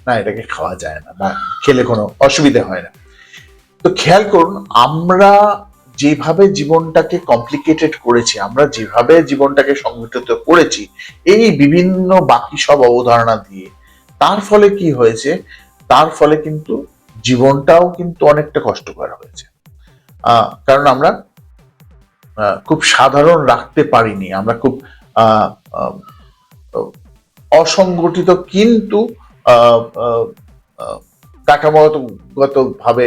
না, এটাকে খাওয়া যায় না, বা খেলে কোনো অসুবিধা হয় না। তো খেয়াল করুন, আমরা যেভাবে জীবনটাকে কমপ্লিকেটেড করেছি, আমরা যেভাবে জীবনটাকে সংগঠিত করেছি এই বিভিন্ন বাকি সব অবধারণা দিয়ে, তার ফলে কি হয়েছে, তার ফলে কিন্তু জীবনটাও কিন্তু অনেকটা কষ্টকর হয়েছে। কারণ আমরা খুব সাধারণ রাখতে পারিনি, আমরা খুব অসংগঠিত কিন্তু কাঠামোগত ভাবে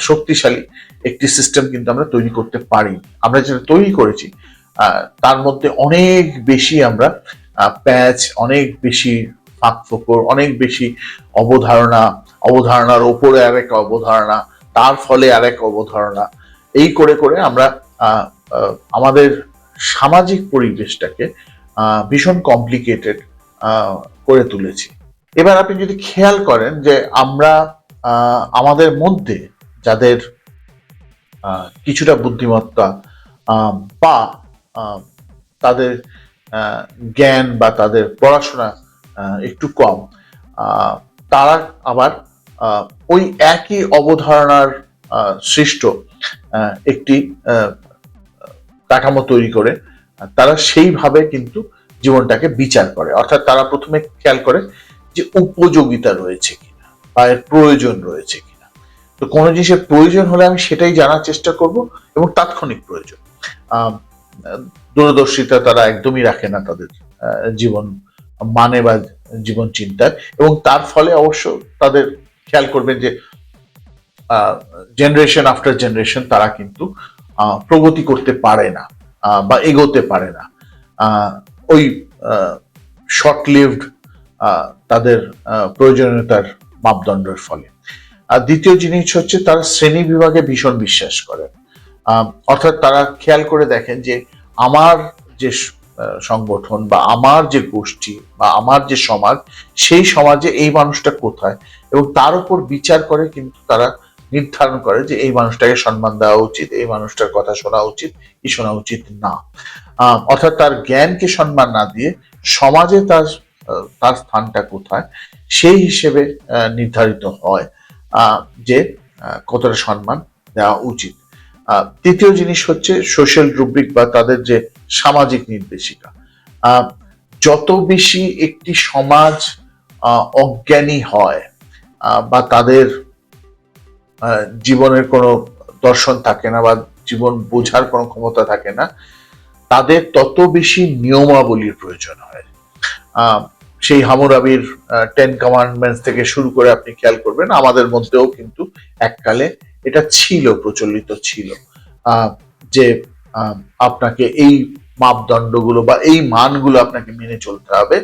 শক্তিশালী একটি সিস্টেম কিন্তু আমরা তৈরি করতে পারি। আমরা যেটা তৈরি করেছি তার মধ্যে অনেক বেশি আমরা প্যাচ, অনেক বেশি ফাঁক ফোকর, অনেক বেশি অবধারণার ওপরে আরেক অবধারণা, তার ফলে আরেক অবধারণা, এই করে করে আমরা আমাদের সামাজিক পরিবেশটাকে ভীষণ কমপ্লিকেটেড করে তুলেছি। এবার আপনি যদি খেয়াল করেন যে আমরা আমাদের মধ্যে যাদের কিছুটা বুদ্ধিমত্তা বা তাদের জ্ঞান বা তাদের পড়াশোনা একটু কম, তারা আবার ওই একই অবধারণার সৃষ্ট একটি কাঠামো তৈরি করে তারা সেইভাবে কিন্তু জীবনটাকে বিচার করে। অর্থাৎ তারা প্রথমে খেয়াল করে যে উপযোগিতা রয়েছে কিনা বা এর প্রয়োজন রয়েছে কিনা। তো কোনো জিনিসের প্রয়োজন হলে আমি সেটাই জানার চেষ্টা করব, এবং তাৎক্ষণিক প্রয়োজন, দূরদর্শিতা তারা একদমই রাখে না তাদের জীবন মানে বা জীবন চিন্তায়, এবং তার ফলে অবশ্য তাদের খেয়াল করবেন যে জেনারেশন আফটার জেনারেশন তারা কিন্তু প্রগতি করতে পারে না বা এগোতে পারে না, ওই শর্ট লিভড তাদের প্রয়োজনীয়তার মাপদণ্ডের ফলে। আর দ্বিতীয় জিনিস হচ্ছে, তারা শ্রেণী বিভাগে ভীষণ বিশ্বাস করে, অর্থাৎ তারা খেয়াল করে দেখেন যে আমার যে সংগঠন বা আমার যে গোষ্ঠী বা আমার যে সমাজ, সেই সমাজে এই মানুষটা কোথায়, এবং তার উপর বিচার করে কিন্তু তারা নির্ধারণ করে যে এই মানুষটাকে সম্মান দেওয়া উচিত, এই মানুষটার কথা শোনা উচিত কি শোনা উচিত না। অর্থাৎ তার জ্ঞানকে সম্মান না দিয়ে সমাজে তার স্থানটা কোথায় সেই হিসেবে নির্ধারিত হয় যে কতটা সম্মান দেওয়া উচিত। তৃতীয় জিনিস হচ্ছে সোশ্যাল রুব্রিক বা তাদের যে সামাজিক নির্দেশিকা। যত বেশি একটি সমাজ অজ্ঞানী হয় বা তাদের জীবনের কোনো দর্শন থাকে না বা জীবন বোঝার কোনো ক্ষমতা থাকে না, তাদের তত বেশি নিয়মাবলীর প্রয়োজন হয়। সেই হামুরাবির 10 কমান্ডমেন্টস থেকে শুরু করে আপনি খেয়াল করবেন আমাদের মধ্যেও কিন্তু এককালে এটা ছিল, প্রচলিত ছিল, যে আপনাকে এই মাপদণ্ডগুলো বা এই মানগুলো আপনাকে মেনে চলতে হবে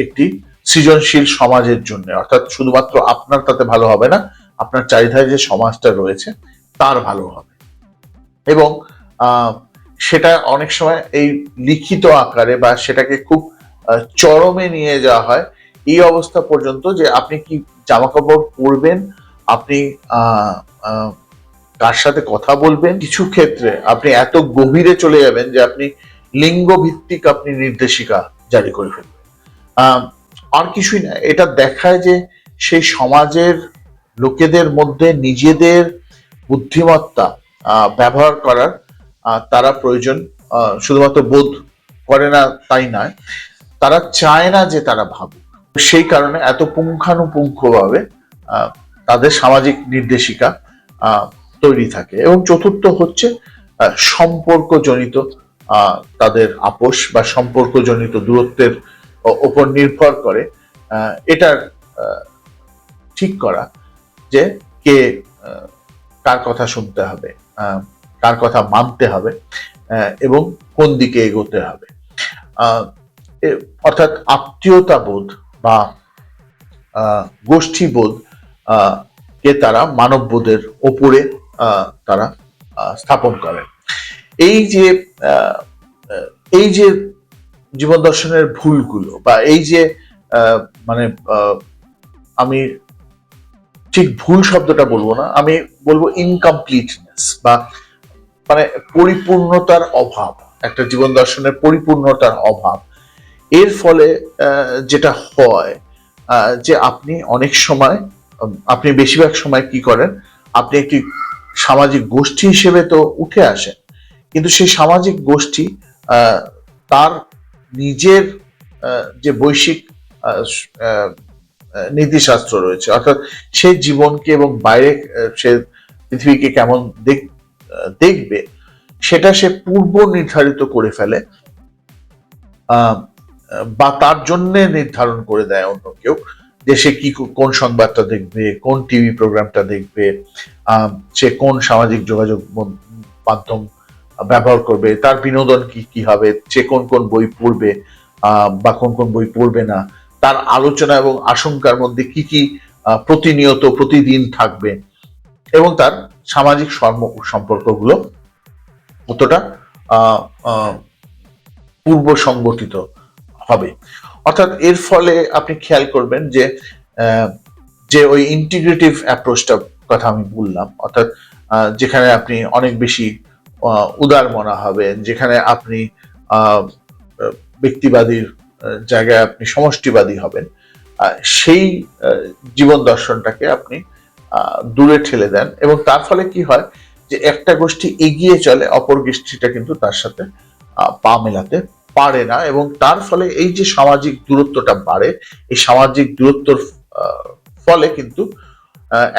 একটি সৃজনশীল সমাজের জন্য। অর্থাৎ শুধুমাত্র আপনার তাতে ভালো হবে না, আপনার চারিধারে যে সমাজটা রয়েছে তার ভালো হবে। এবং সেটা অনেক সময় এই লিখিত আকারে বা সেটাকে খুব চরমে নিয়ে যাওয়া হয় এই অবস্থা পর্যন্ত যে আপনি কি জামা কাপড় পরবেন, আপনি কার সাথে কথা বলবেন, কিছু ক্ষেত্রে আপনি এত গভীরে চলে যাবেন যে আপনি লিঙ্গ ভিত্তিক আপনি নির্দেশিকা জারি করে ফেলবেন। আর কিছুই না, এটা দেখায় যে সেই সমাজের লোকেদের মধ্যে নিজেদের বুদ্ধিমত্তা ব্যবহার করার তারা প্রয়োজন শুধুমাত্র বোধ করে না তাই নয়, তারা চায় না যে তারা ভাবুক। সেই কারণে এত পুঙ্খানুপুঙ্খভাবে তাদের সামাজিক নির্দেশিকা তৈরি থাকে। এবং চতুর্থ হচ্ছে সম্পর্কজনিত তাদের আপোষ বা সম্পর্কজনিত দূরত্বের ওপর নির্ভর করে এটার ঠিক করা যে কে কার কথা শুনতে হবে, কার কথা মানতে হবে এবং কোন দিকে এগোতে হবে। অর্থাৎ আত্মীয়তাবোধ বা গোষ্ঠীবোধ কে তারা মানববোধের ওপরে তারা স্থাপন করেন। এই যে জীবন দর্শনের ভুলগুলো বা এই যে মানে আমি ঠিক ভুল শব্দটা বলবো না, আমি বলবো ইনকমপ্লিটনেস বা মানে পরিপূর্ণতার অভাব, একটা জীবন দর্শনের পরিপূর্ণতার অভাব। এর ফলে যেটা হয় যে আপনি অনেক সময়, আপনি বেশিরভাগ সময় কি করেন, আপনি একটি সামাজিক গোষ্ঠী হিসেবে তো উঠে আসেন, কিন্তু সেই সামাজিক গোষ্ঠী তার নিজের যে বৈশ্বিক নীতিশাস্ত্র রয়েছে, অর্থাৎ সে জীবনকে এবং বাইরে সে পৃথিবীকে কেমন দেখবে সেটা সে পূর্ব নির্ধারিত করে ফেলে বা তার জন্য নির্ধারণ করে দেয় অন্য কেউ, যে সে কি কোন সংবাদটা দেখবে, কোন টিভি প্রোগ্রামটা দেখবে, সে কোন সামাজিক যোগাযোগ মাধ্যম ব্যবহার করবে, তার বিনোদন কি কি হবে, সে কোন কোন বই পড়বে বা কোন কোন বই পড়বে না, তার আলোচনা এবং আশঙ্কার মধ্যে কি কি প্রতিনিয়ত প্রতিদিন থাকবে এবং তার সামাজিক সম্পর্কগুলো কতটা পূর্ব সংগঠিত হবে। অর্থাৎ এর ফলে আপনি খেয়াল করবেন যে ওই ইন্টিগ্রেটিভ অ্যাপ্রোচটা কথা আমি বললাম, অর্থাৎ যেখানে আপনি অনেক বেশি উদার মনা হবেন, যেখানে আপনি ব্যক্তিবাদীর জায়গায় আপনি সমষ্টিবাদী হবেন, সেই জীবন দর্শনটাকে আপনি দূরে ঠেলে দেন এবং তার ফলে কি হয় যে একটা গোষ্ঠী এগিয়ে চলে, অপর গোষ্ঠীটা কিন্তু তার সাথে পা মেলাতে পারে না এবং তার ফলে এই যে সামাজিক দূরত্বটা বাড়ে, এই সামাজিক দূরত্বর ফলে কিন্তু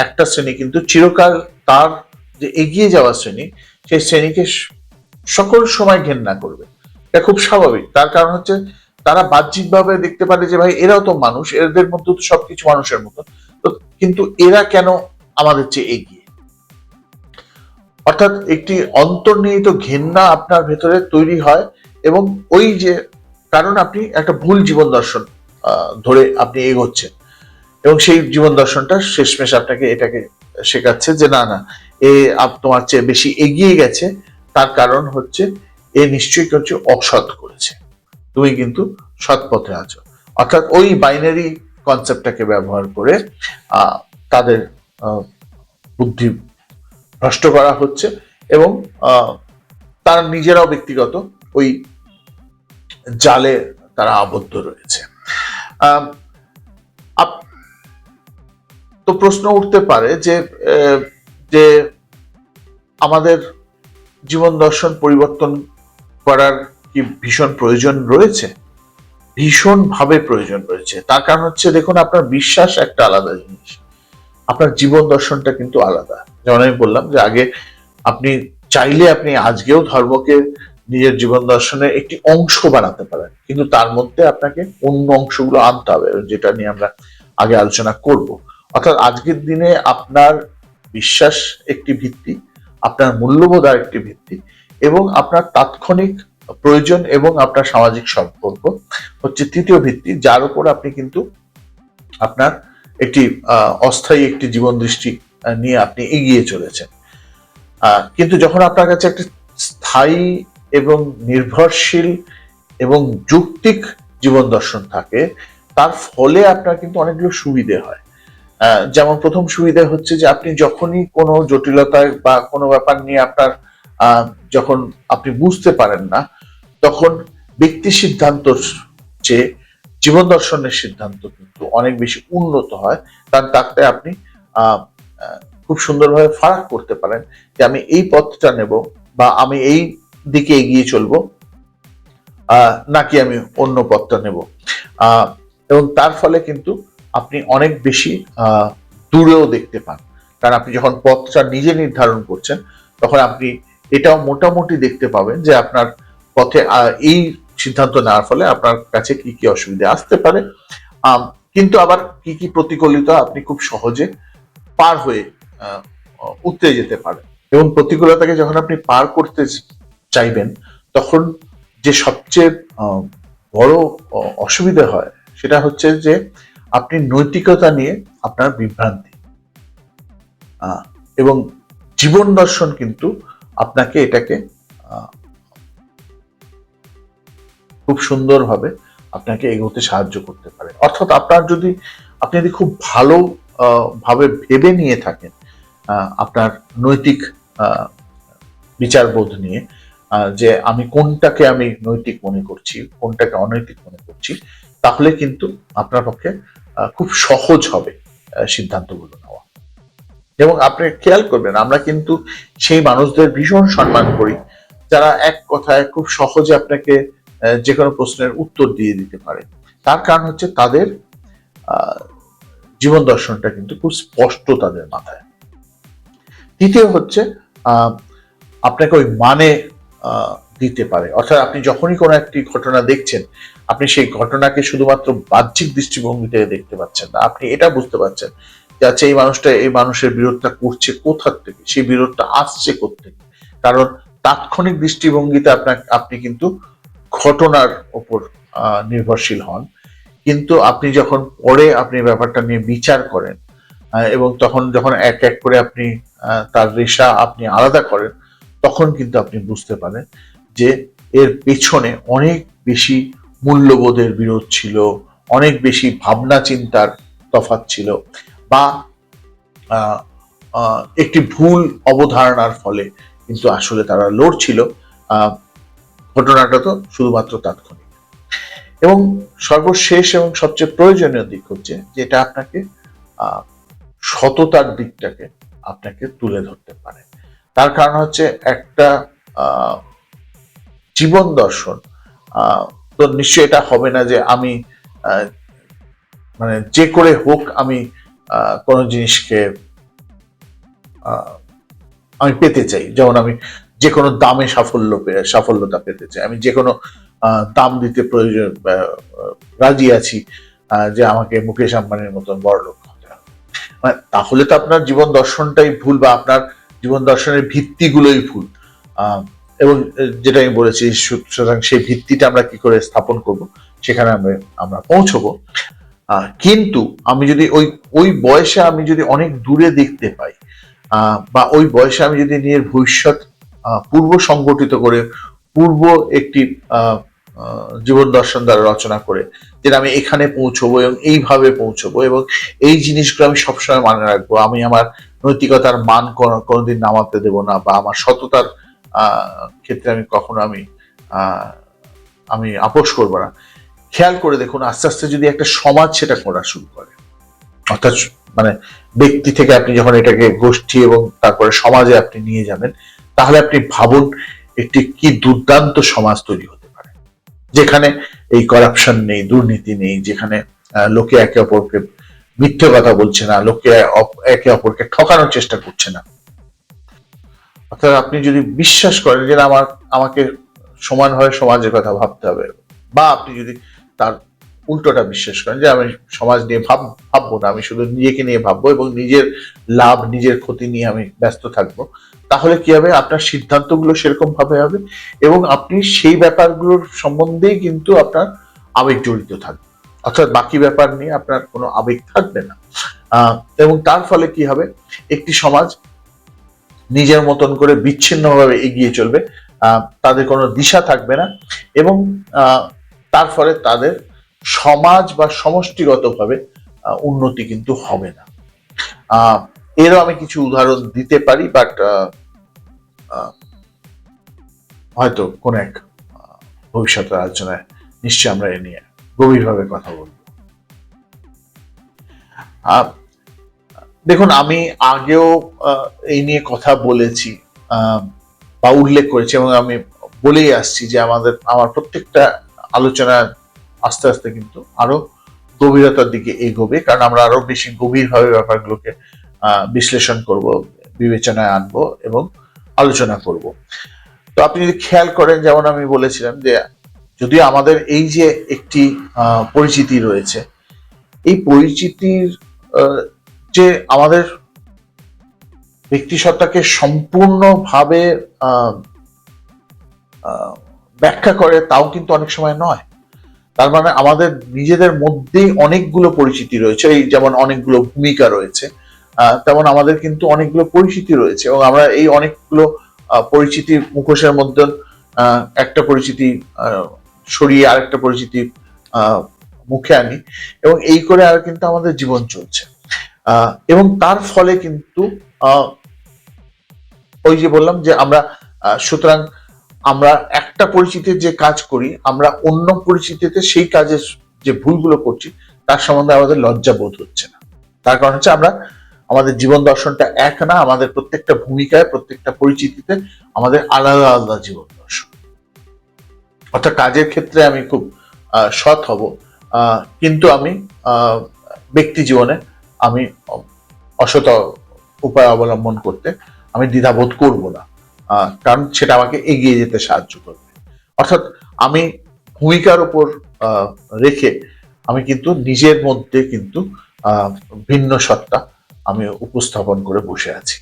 একটা শ্রেণী কিন্তু চিরকাল তার যে এগিয়ে যাওয়া শ্রেণী, সেই শ্রেণীকে সকল সময় ঘেন্না করবে। এটা খুব স্বাভাবিক, তার কারণ হচ্ছে তারা বাহ্যিকভাবে দেখতে পারে যে ভাই এরাও তো মানুষ, এদের মধ্যে তো সবকিছু মানুষের মতো, তো কিন্তু এরা কেন আমাদের চেয়ে এগিয়ে। অর্থাৎ একটি অন্তর্নিহিত ঘেন্না আপনার ভেতরে তৈরি হয় এবং ওই যে কারণ আপনি একটা ভুল জীবন দর্শন ধরে আপনি এগোচ্ছেন এবং সেই জীবন দর্শনটা শেষমেশ আপনাকে এটাকে শেখাচ্ছে যে না না, এ তোমার চেয়ে বেশি এগিয়ে গেছে, তার কারণ হচ্ছে এ নিশ্চয়ই কিছু অসৎ করেছে, তুমি কিন্তু সৎ পথে আছো। অর্থাৎ ওই বাইনারি কনসেপ্টটাকে ব্যবহার করে তাদের বুদ্ধি নষ্ট করা হচ্ছে এবং তারা নিজেরাও ব্যক্তিগত ওই জালে তারা আবদ্ধ রয়েছে। তো প্রশ্ন উঠতে পারে যে আমাদের জীবন দর্শন পরিবর্তন করার কি ভীষণ প্রয়োজন রয়েছে? ভীষণ ভাবে প্রয়োজন রয়েছে। তার কারণ হচ্ছে দেখুন, আপনার বিশ্বাস একটা আলাদা জিনিস, আপনার জীবন দর্শনটা কিন্তু আলাদা। যেমন আমি বললাম যে আগে আপনি চাইলে আপনি আজকেও ধর্মকে নিজের জীবন দর্শনের একটি অংশ বানাতে পারেন, কিন্তু তার মধ্যে আপনাকে অন্য অংশগুলো আনতে হবে, যেটা নিয়ে আমরা আগে আলোচনা করব। অর্থাৎ আজকের দিনে আপনার বিশ্বাস একটি ভিত্তি, আপনার মূল্যবোধ আর একটি ভিত্তি, এবং আপনার তাৎক্ষণিক প্রয়োজন এবং আপনার সামাজিক সম্পর্ক হচ্ছে তৃতীয় ভিত্তি, যার উপর আপনি কিন্তু আপনার একটি অস্থায়ী একটি জীবন দৃষ্টি নিয়ে আপনি এগিয়ে চলেছেন। কিন্তু যখন আপনার কাছে একটা স্থায়ী এবং নির্ভরশীল এবং যৌক্তিক জীবন দর্শন থাকে, তার ফলে আপনার কিন্তু অনেকগুলো সুবিধে হয়। যেমন প্রথম সুবিধা হচ্ছে যে আপনি যখনই কোনো জটিলতায় বা কোনো ব্যাপার নিয়ে আপনার যখন আপনি বুঝতে পারেন না, তখন ব্যক্তি সিদ্ধান্ত চেয়ে জীবন দর্শনের সিদ্ধান্ত কিন্তু অনেক বেশি উন্নত হয়। কারণ তাতে আপনি খুব সুন্দরভাবে ফারাক করতে পারেন যে আমি এই পথটা নেব বা আমি এই দিকে এগিয়ে চলবো নাকি আমি অন্য পথটা নেব। এবং তার ফলে কিন্তু আপনি অনেক বেশি দূরেও দেখতে পান, কারণ আপনি যখন পথটা নিজে নির্ধারণ করছেন তখন আপনি এটাও মোটামুটি দেখতে পাবেন যে আপনার পথে এই সিদ্ধান্ত নেওয়ার ফলে আপনার কাছে কি কি অসুবিধা আসতে পারে, কিন্তু আবার কি কি প্রতিকূলতা আপনি খুব সহজে পার হয়ে উতরে যেতে পারেন। এবং প্রতিকূলতাকে যখন আপনি পার করতে চাইবেন, তখন যে সবচেয়ে বড় অসুবিধা হয় সেটা হচ্ছে যে আপনি নৈতিকতা নিয়ে আপনার বিভ্রান্তি, এবং জীবন দর্শন কিন্তু আপনাকে এটাকে খুব সুন্দরভাবে আপনাকে এগোতে সাহায্য করতে পারে। অর্থাৎ আপনি যদি খুব ভালো ভাবে ভেবে নিয়ে থাকেন আপনার নৈতিক বিচারবোধ নিয়ে, যে আমি কোনটাকে আমি নৈতিক মনে করছি, কোনটাকে অনৈতিক মনে করছি, তাহলে কিন্তু আপনার পক্ষে খুব সহজ হবে সিদ্ধান্তগুলো নেওয়া। এবং আপনি খেয়াল করবেন, আমরা কিন্তু সেই মানুষদের ভীষণ সম্মান করি যারা এক কথায় খুব সহজে আপনাকে যে কোনো প্রশ্নের উত্তর দিয়ে দিতে পারে। তার কারণ হচ্ছে তাদের জীবন দর্শনটা কিন্তু খুব স্পষ্ট তাদের মাথায়। তৃতীয় হচ্ছে আপনাকে ওই মানে দিতে পারে। অর্থাৎ আপনি যখনই কোনো একটি ঘটনা দেখছেন, আপনি সেই ঘটনাকে শুধুমাত্র বাহ্যিক দৃষ্টিভঙ্গি থেকে দেখতে পাচ্ছেন না, আপনি এটা বুঝতে পারছেন যে আচ্ছা এই মানুষের বিরোধটা করছে কোথা থেকে, সেই বিরোধটা আসছে কোত্থেকে। কারণ তাৎক্ষণিক দৃষ্টিভঙ্গিতে আপনি কিন্তু ঘটনার উপর নির্ভরশীল হন, কিন্তু আপনি যখন পরে আপনি ব্যাপারটা নিয়ে বিচার করেন এবং তখন যখন এক এক করে আপনি তার রেশা আপনি আলাদা করেন, তখন কিন্তু আপনি বুঝতে পারেন যে এর পেছনে অনেক বেশি মূল্যবোধের বিরোধ ছিল, অনেক বেশি ভাবনা চিন্তার তফাৎ ছিল, বা একটি ভুল অবধারণার ফলে কিন্তু আসলে তারা লড়ছিল। ঘটনাটা তো শুধুমাত্র তাৎক্ষণিক। এবং সর্বশেষ এবং সবচেয়ে প্রয়োজনীয় দিক হচ্ছে যেটা আপনাকে সততার দিকটাকে আপনাকে তুলে ধরতে পারে। তার কারণ হচ্ছে একটা জীবন দর্শন তো নিশ্চয়ই এটা হবে না যে আমি মানে যে করে হোক আমি কোনো জিনিসকে আমি পেতে চাই। যেমন আমি যে কোনো দামে সাফল্যতা পেতে চাই, আমি যে কোনো দাম দিতে প্রয়োজন রাজি আছি যে আমাকে মুকেশ আম্বানির মতন বড় লোক হতে হবে। তাহলে তো আপনার জীবন দর্শনটাই ভুল, বা আপনার জীবন দর্শনের ভিত্তিগুলোই ভুল। এবং যেটা আমি বলেছি, সুতরাং সেই ভিত্তিটা আমরা কি করে স্থাপন করব সেখানে আমরা পৌঁছবো। কিন্তু আমি যদি ওই বয়সে আমি যদি অনেক দূরে দেখতে পাই, বা ওই বয়সে আমি যদি নিজের ভবিষ্যৎ পূর্ব সংগঠিত করে পূর্ব একটি জীবন দর্শন দ্বারা রচনা করে যেটা আমি এখানে পৌঁছবো এবং এইভাবে পৌঁছবো এবং এই জিনিসগুলো আমি সবসময় মনে রাখবো, আমি আমার নৈতিকতার মান কোনোদিন নামাতে দেব না, বা আমার সততার ক্ষেত্রে আমি কখনো আমি আপোষ করবো না। খেয়াল করে দেখুন, আস্তে আস্তে যদি একটা সমাজ সেটা করা শুরু করে, অর্থাৎ মানে ব্যক্তি থেকে আপনি যখন এটাকে গোষ্ঠী এবং তারপরে সমাজে আপনি নিয়ে যাবেন, তাহলে আপনি ভাবুন একটি কি দুর্দান্ত সমাজ তৈরি হতে পারে, যেখানে এই করাপশন নেই, দুর্নীতি নেই, যেখানে লোকে একে অপরকে মিথ্যে কথা বলছে না, লোকে একে অপরকে ঠকানোর চেষ্টা করছে না। অর্থাৎ আপনি যদি বিশ্বাস করেন যে আমাকে সমানভাবে সমাজের কথা ভাবতে হবে, বা আপনি যদি তার উল্টোটা বিশ্বাস করেন যে আমি সমাজ নিয়ে ভাববো না, আমি শুধু নিজেকে নিয়ে ভাববো এবং নিজের লাভ নিজের ক্ষতি নিয়ে আমি ব্যস্ত থাকবো, তাহলে কি হবে, আপনার সিদ্ধান্তগুলো সেরকম ভাবে হবে এবং আপনি সেই ব্যাপারগুলোর সম্বন্ধেই কিন্তু আপনার আবেগ জড়িত থাকবে, অর্থাৎ বাকি ব্যাপার নিয়ে আপনার কোনো আবেগ থাকবে না। এবং তার ফলে কি হবে, একটি সমাজ নিজের মতন করে বিচ্ছিন্নভাবে এগিয়ে চলবে, তাদের কোনো দিশা থাকবে না এবং তার ফলে তাদের সমাজ বা সমষ্টিগতভাবে উন্নতি কিন্তু হবে না। এরও আমি কিছু উদাহরণ দিতে পারি, বাট হয়তো কোন এক ভবিষ্যতের আলোচনায় নিশ্চয়ই আমরা এ নিয়ে গভীরভাবে কথা বলব। দেখুন, আমি আগেও এই নিয়ে কথা বলেছি বা উল্লেখ করেছি এবং আমি বলেই আসছি যে আমার প্রত্যেকটা আলোচনা আস্তে আস্তে কিন্তু আরো গভীরতার দিকে এগোবে, কারণ আমরা আরো বেশি গভীরভাবে ব্যাপারগুলোকে বিশ্লেষণ করব, বিবেচনায় আনবো এবং আলোচনা করব। তো আপনি যদি খেয়াল করেন, যেমন আমি বলেছিলাম যে যদিও আমাদের এই যে একটি পরিচিতি রয়েছে, এই পরিচিতির যে আমাদের ব্যক্তিসত্তাকে সম্পূর্ণভাবে ব্যাখ্যা করে তাও কিন্তু অনেক সময় নয়। তার মানে আমাদের নিজেদের মধ্যেই অনেকগুলো পরিচিতি রয়েছে, এই যেমন অনেকগুলো ভূমিকা রয়েছে, তেমন আমাদের কিন্তু অনেকগুলো পরিচিতি রয়েছে এবং আমরা এই অনেকগুলো পরিচিতির মুখোশের মধ্যে একটা পরিচিতি সরিয়ে আরেকটা পরিচিতি মুখে আনি এবং এই করে আর কিন্তু আমাদের জীবন চলছে। এবং তার ফলে কিন্তু ওই যে বললাম যে আমরা সুতরাং আমরা একটা পরিচিতির যে কাজ করি, আমরা অন্য পরিচিতিতে সেই কাজের যে ভুলগুলো করছি তার সম্বন্ধে আমাদের লজ্জা বোধ হচ্ছে না। তার কারণ হচ্ছে আমরা আমাদের জীবন দর্শনটা এক না, আমাদের প্রত্যেকটা ভূমিকায় প্রত্যেকটা পরিচিতিতে আমাদের আলাদা আলাদা জীবন দর্শন। অর্থাৎ কাজের ক্ষেত্রে আমি খুব সৎ হব, কিন্তু আমি ব্যক্তি জীবনে আমি অসৎ উপায় অবলম্বন করতে আমি দ্বিধাবোধ করব না, কারণ সেটা আমাকে এগিয়ে যেতে সাহায্য করবে। অর্থাৎ আমি ভূমিকার উপর রেখে আমি কিন্তু নিজের মধ্যে কিন্তু ভিন্ন সত্তা আমি উপস্থাপন করে বসে আছি।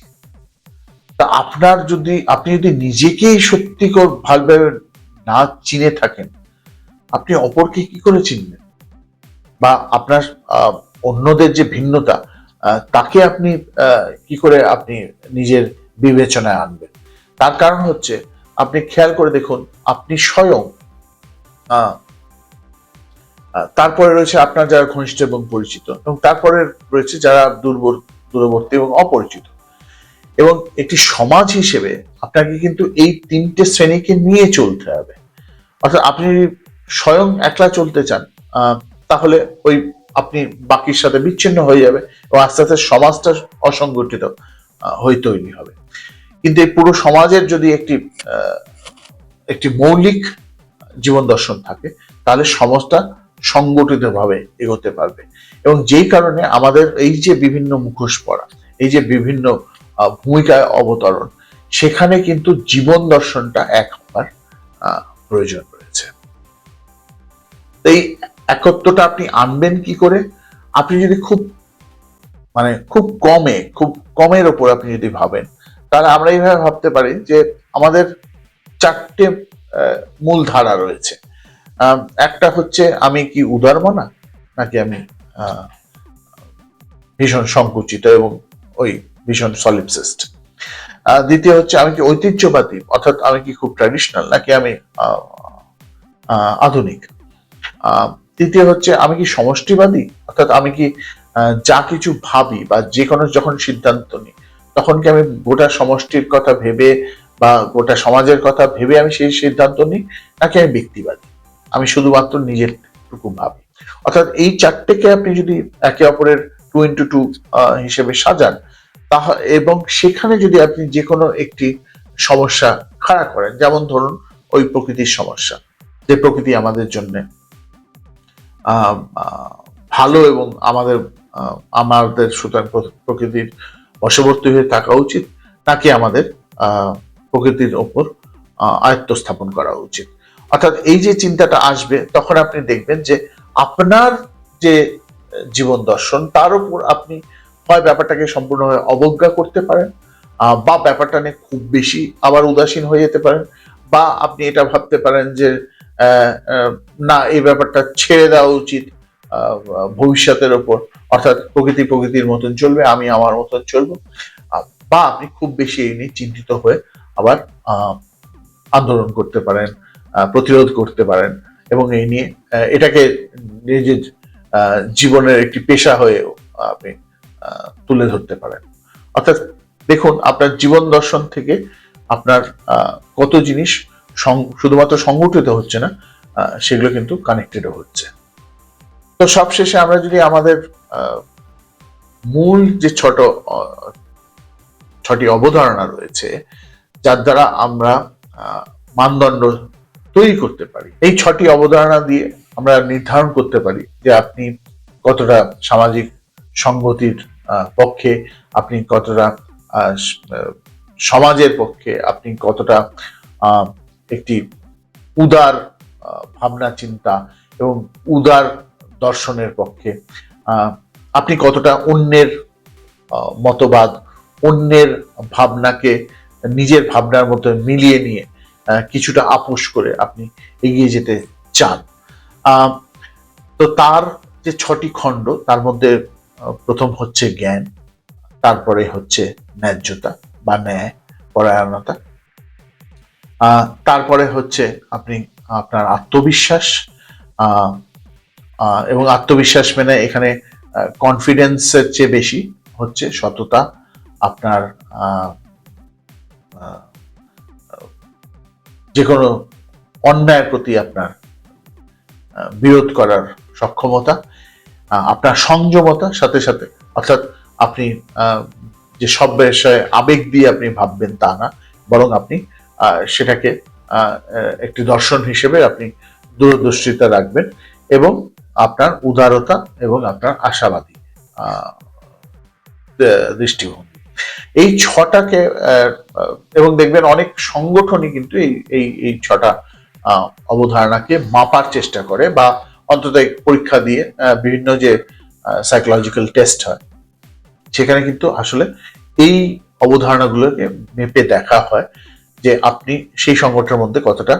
তা আপনি যদি নিজেকেই সত্যিকার ভালোভাবে না চিনে থাকেন, আপনি অপরকে কি করে চিনবেন? বা আপনার অন্যদের যে ভিন্নতা তাকে আপনি কি করে আপনি নিজের বিবেচনায় আনবেন? তার কারণ হচ্ছে, আপনি খেয়াল করে দেখুন, আপনি স্বয়ং, তারপরে রয়েছে আপনার যারা ঘনিষ্ঠ এবং পরিচিত, এবং তারপরে রয়েছে যারা দূরবর্তী এবং অপরিচিত। এবং একটি সমাজ হিসেবে আপনাকে কিন্তু এই তিনটে শ্রেণীকে নিয়ে চলতে হবে। অর্থাৎ আপনি স্বয়ং একলা চলতে চান, তাহলে ওই আপনি বাকির সাথে বিচ্ছিন্ন হয়ে যাবে এবং আস্তে আস্তে সমাজটা অসংগঠিত হয়ে তৈরি হবে। কিন্তু এই পুরো সমাজের যদি একটি মৌলিক জীবন দর্শন থাকে, তাহলে সমাজটা সংগঠিতভাবে এগোতে পারবে। এবং যেই কারণে আমাদের এই যে বিভিন্ন মুখোশ পড়া, এই যে বিভিন্ন ভূমিকায় অবতরণ, সেখানে কিন্তু জীবন দর্শনটা এক হবার প্রয়োজন রয়েছে। এই একত্বটা আপনি আনবেন কি করে? আপনি যদি খুব কমের ওপর আপনি যদি ভাবেন, তাহলে আমরা এইভাবে ভাবতে পারি যে আমাদের চারটে মূল ধারা রয়েছে। একটা হচ্ছে, আমি কি উদারমনা, নাকি আমি ভীষণ সংকুচিত এবং ওই ভীষণ সলিপসিস্ট। দ্বিতীয় হচ্ছে, আমি কি ঐতিহ্যবাদী, অর্থাৎ আমি কি খুব ট্র্যাডিশনাল, নাকি আমি আধুনিক। তৃতীয় হচ্ছে, আমি কি সমষ্টিবাদী, অর্থাৎ আমি কি যা কিছু ভাবি বা যে কোনো যখন সিদ্ধান্ত নিই তখন কি আমি গোটা সমষ্টির কথা ভেবে বা গোটা সমাজের কথা ভেবে আমি সেই সিদ্ধান্ত নিই, নাকি আমি ব্যক্তিবাদী, আমি শুধুমাত্র নিজেরটুকু ভাবি। অর্থাৎ এই চারটেকে আপনি যদি একে অপরের 2x2 হিসেবে সাজান, এবং সেখানে যদি আপনি যে কোনো একটি সমস্যা খাড়া করেন, যেমন ধরুন ওই প্রকৃতির সমস্যা, যে প্রকৃতি আমাদের জন্য ভালো এবং আমাদের সুতরাং প্রকৃতির বশবর্তী হয়ে থাকা উচিত, নাকি আমাদের প্রকৃতির ওপর আয়ত্ত স্থাপন করা উচিত। অর্থাৎ এই যে চিন্তাটা আসবে, তখন আপনি দেখবেন যে আপনার যে জীবন দর্শন, তার উপর আপনি হয় ব্যাপারটাকে সম্পূর্ণভাবে অবজ্ঞা করতে পারেন, বা ব্যাপারটা নিয়ে খুব বেশি আবার উদাসীন হয়ে যেতে পারেন, বা আপনি এটা ভাবতে পারেন যে না, এই ব্যাপারটা ছেড়ে দেওয়া উচিত ভবিষ্যতের ওপর, অর্থাৎ প্রকৃতি প্রকৃতির মতন চলবে, আমি আমার মতন চলবো। বা আপনি খুব বেশি এই নিয়ে চিন্তিত হয়ে আবার আন্দোলন করতে পারেন, প্রতিরোধ করতে পারেন, এবং এই নিয়ে এটাকে নিজের জীবনের একটি পেশা হয়ে আপনি তুলে ধরতে পারেন। অর্থাৎ দেখুন, আপনার জীবন দর্শন থেকে আপনার কত জিনিস শুধুমাত্র সংগঠিত হচ্ছে না, সেগুলো কিন্তু কানেক্টেডও হচ্ছে। তো সবশেষে আমরা যদি আমাদের মূল যে ছটি অবধারণা রয়েছে, যার দ্বারা আমরা মানদণ্ড তৈরি করতে পারি, এই ছটি অবধারণা দিয়ে আমরা নির্ধারণ করতে পারি যে আপনি কতটা সামাজিক সংগতির পক্ষে, আপনি কতটা সমাজের পক্ষে, আপনি কতটা একটি উদার ভাবনা চিন্তা এবং উদার দর্শনের পক্ষে, আপনি কতটা অন্যের মতবাদ, অন্যের ভাবনাকে নিজের ভাবনার মধ্যে মিলিয়ে নিয়ে কিছুটা আপোষ করে আপনি এগিয়ে যেতে চান। তো তার যে ছটি খণ্ড, তার মধ্যে প্রথম হচ্ছে জ্ঞান, তারপরে হচ্ছে ন্যায্যতা বা ন্যায় পরায়ণতা, তারপরে হচ্ছে আপনি আপনার আত্মবিশ্বাস, এবং আত্মবিশ্বাস মানে এখানে কনফিডেন্সের চেয়ে বেশি হচ্ছে সততা, আপনার যে কোনো অন্যায়ের প্রতি আপনার বিরোধ করার সক্ষমতা, আপনার সংযমতা, সাথে সাথে অর্থাৎ আপনি যে সব বিষয়ে আবেগ দিয়ে আপনি ভাববেন তা না, বরং আপনি সেটাকে একটি দর্শন হিসেবে আপনি দূরদর্শিতা রাখবেন, এবং আপনার উদারতা এবং আপনার আশাবাদী দৃষ্টিভঙ্গি, এই ছটাকে এবং দেখবেন অনেক সংগঠনই কিন্তু এই ছটা অবধারণাকে মাপার চেষ্টা করে, বা অন্তত পরীক্ষা দিয়ে বিভিন্ন যে সাইকোলজিক্যাল টেস্ট হয়, সেখানে কিন্তু আসলে এই অবধারণাগুলোকে মেপে দেখা হয় যে আপনি সেই সংগঠনের মধ্যে কতটা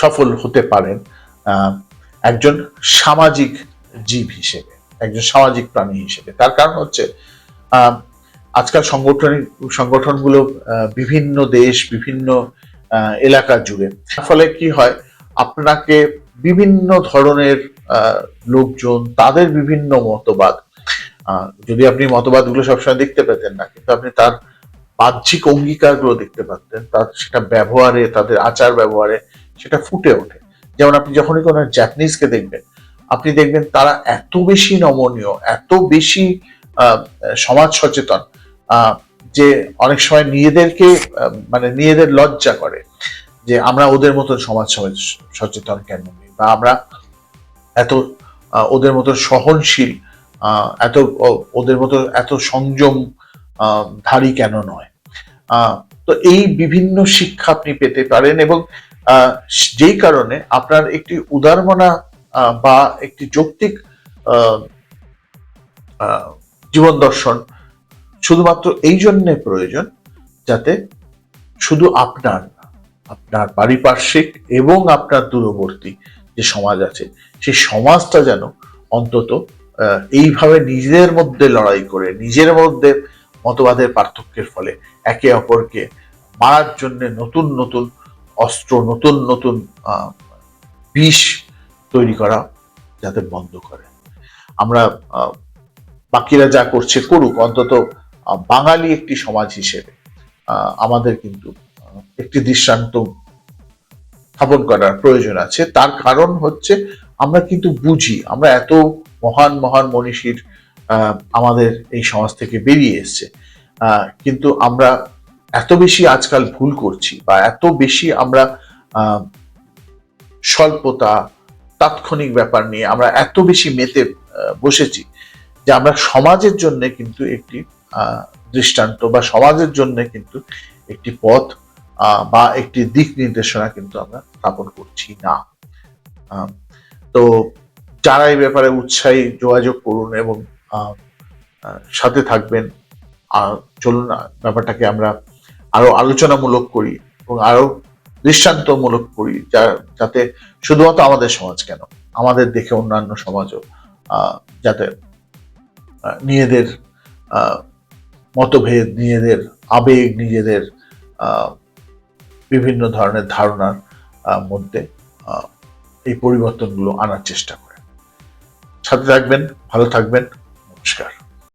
সফল হতে পারেন একজন সামাজিক জীব হিসেবে, একজন সামাজিক প্রাণী হিসেবে। তার কারণ হচ্ছে আজকাল সংগঠনগুলো বিভিন্ন দেশ, বিভিন্ন এলাকা জুড়ে, ফলে কি হয়, আপনাকে বিভিন্ন ধরনের লোকজন, তাদের বিভিন্ন মতবাদ, যদি আপনি মতবাদগুলো সবসময় দেখতে পেতেন না, কিন্তু আপনি তার বাহ্যিক অঙ্গীকারগুলো দেখতে পারতেন, তার সেটা ব্যবহারে, তাদের আচার ব্যবহারে সেটা ফুটে ওঠে। যেমন আপনি যখনই কোনো জাপানিজকে দেখবেন, আপনি দেখবেন তারা এত বেশি নমনীয়, এত বেশি সমাজ সচেতন, যে অনেক সময় নিজেদেরকে মানে নিজেদের লজ্জা করে যে আমরা ওদের মতন সমাজ সচেতন কেন নই, বা আমরা এত ওদের মতন সহনশীল, এত ওদের মতো এত সংযম ধারী কেন নয়। তো এই বিভিন্ন শিক্ষা আপনি পেতে পারেন, এবং যেই কারণে আপনার একটি উদারমনা বা একটি যৌক্তিক জীবন দর্শন শুধুমাত্র এই জন্য প্রয়োজন, যাতে শুধু আপনার পারিপার্শ্বিক এবং আপনার দূরবর্তী যে সমাজ আছে, সেই সমাজটা যেন অন্তত এইভাবে নিজেদের মধ্যে লড়াই করে, নিজের মধ্যে মতবাদের পার্থক্যের ফলে একে অপরকে মারার জন্য নতুন নতুন অস্ত্র, নতুন নতুন বিষ তৈরি করা যাতে বন্ধ করে। আমরা বাকিরা যা করছে করুক, অন্তত বাঙালি একটি সমাজ হিসেবে আমাদের কিন্তু একটি দৃষ্টান্ত স্থাপন করার প্রয়োজন আছে। তার কারণ হচ্ছে আমরা কিন্তু বুঝি, আমরা এত মহান মহান মনীষীর আমাদের এই সমাজ থেকে বেরিয়ে এসছে, কিন্তু আমরা এত বেশি আজকাল ভুল করছি, বা এত বেশি আমরা স্বল্পতা, তাৎক্ষণিক ব্যাপার নিয়ে আমরা এত বেশি মেতে বসেছি, যে আমরা সমাজের জন্য কিন্তু একটি দৃষ্টান্ত, বা সমাজের জন্য কিন্তু একটি পথ বা একটি দিক নির্দেশনা কিন্তু আমরা স্থাপন করছি না। তো যারা এই ব্যাপারে উৎসাহী যোগাযোগ করুন এবং সাথে থাকবেন। আর চলুন না ব্যাপারটাকে আমরা আরো আলোচনামূলক করি এবং আরো দৃষ্টান্তমূলক করি, যাতে শুধুমাত্র আমাদের সমাজ কেন, আমাদের দেখে অন্যান্য সমাজও যাতে নিজেদের মতভেদ, নিজেদের আবেগ, নিজেদের বিভিন্ন ধরনের ধারণার মধ্যে এই পরিবর্তনগুলো আনার চেষ্টা করে। সাথে থাকবেন, ভালো থাকবেন, নমস্কার।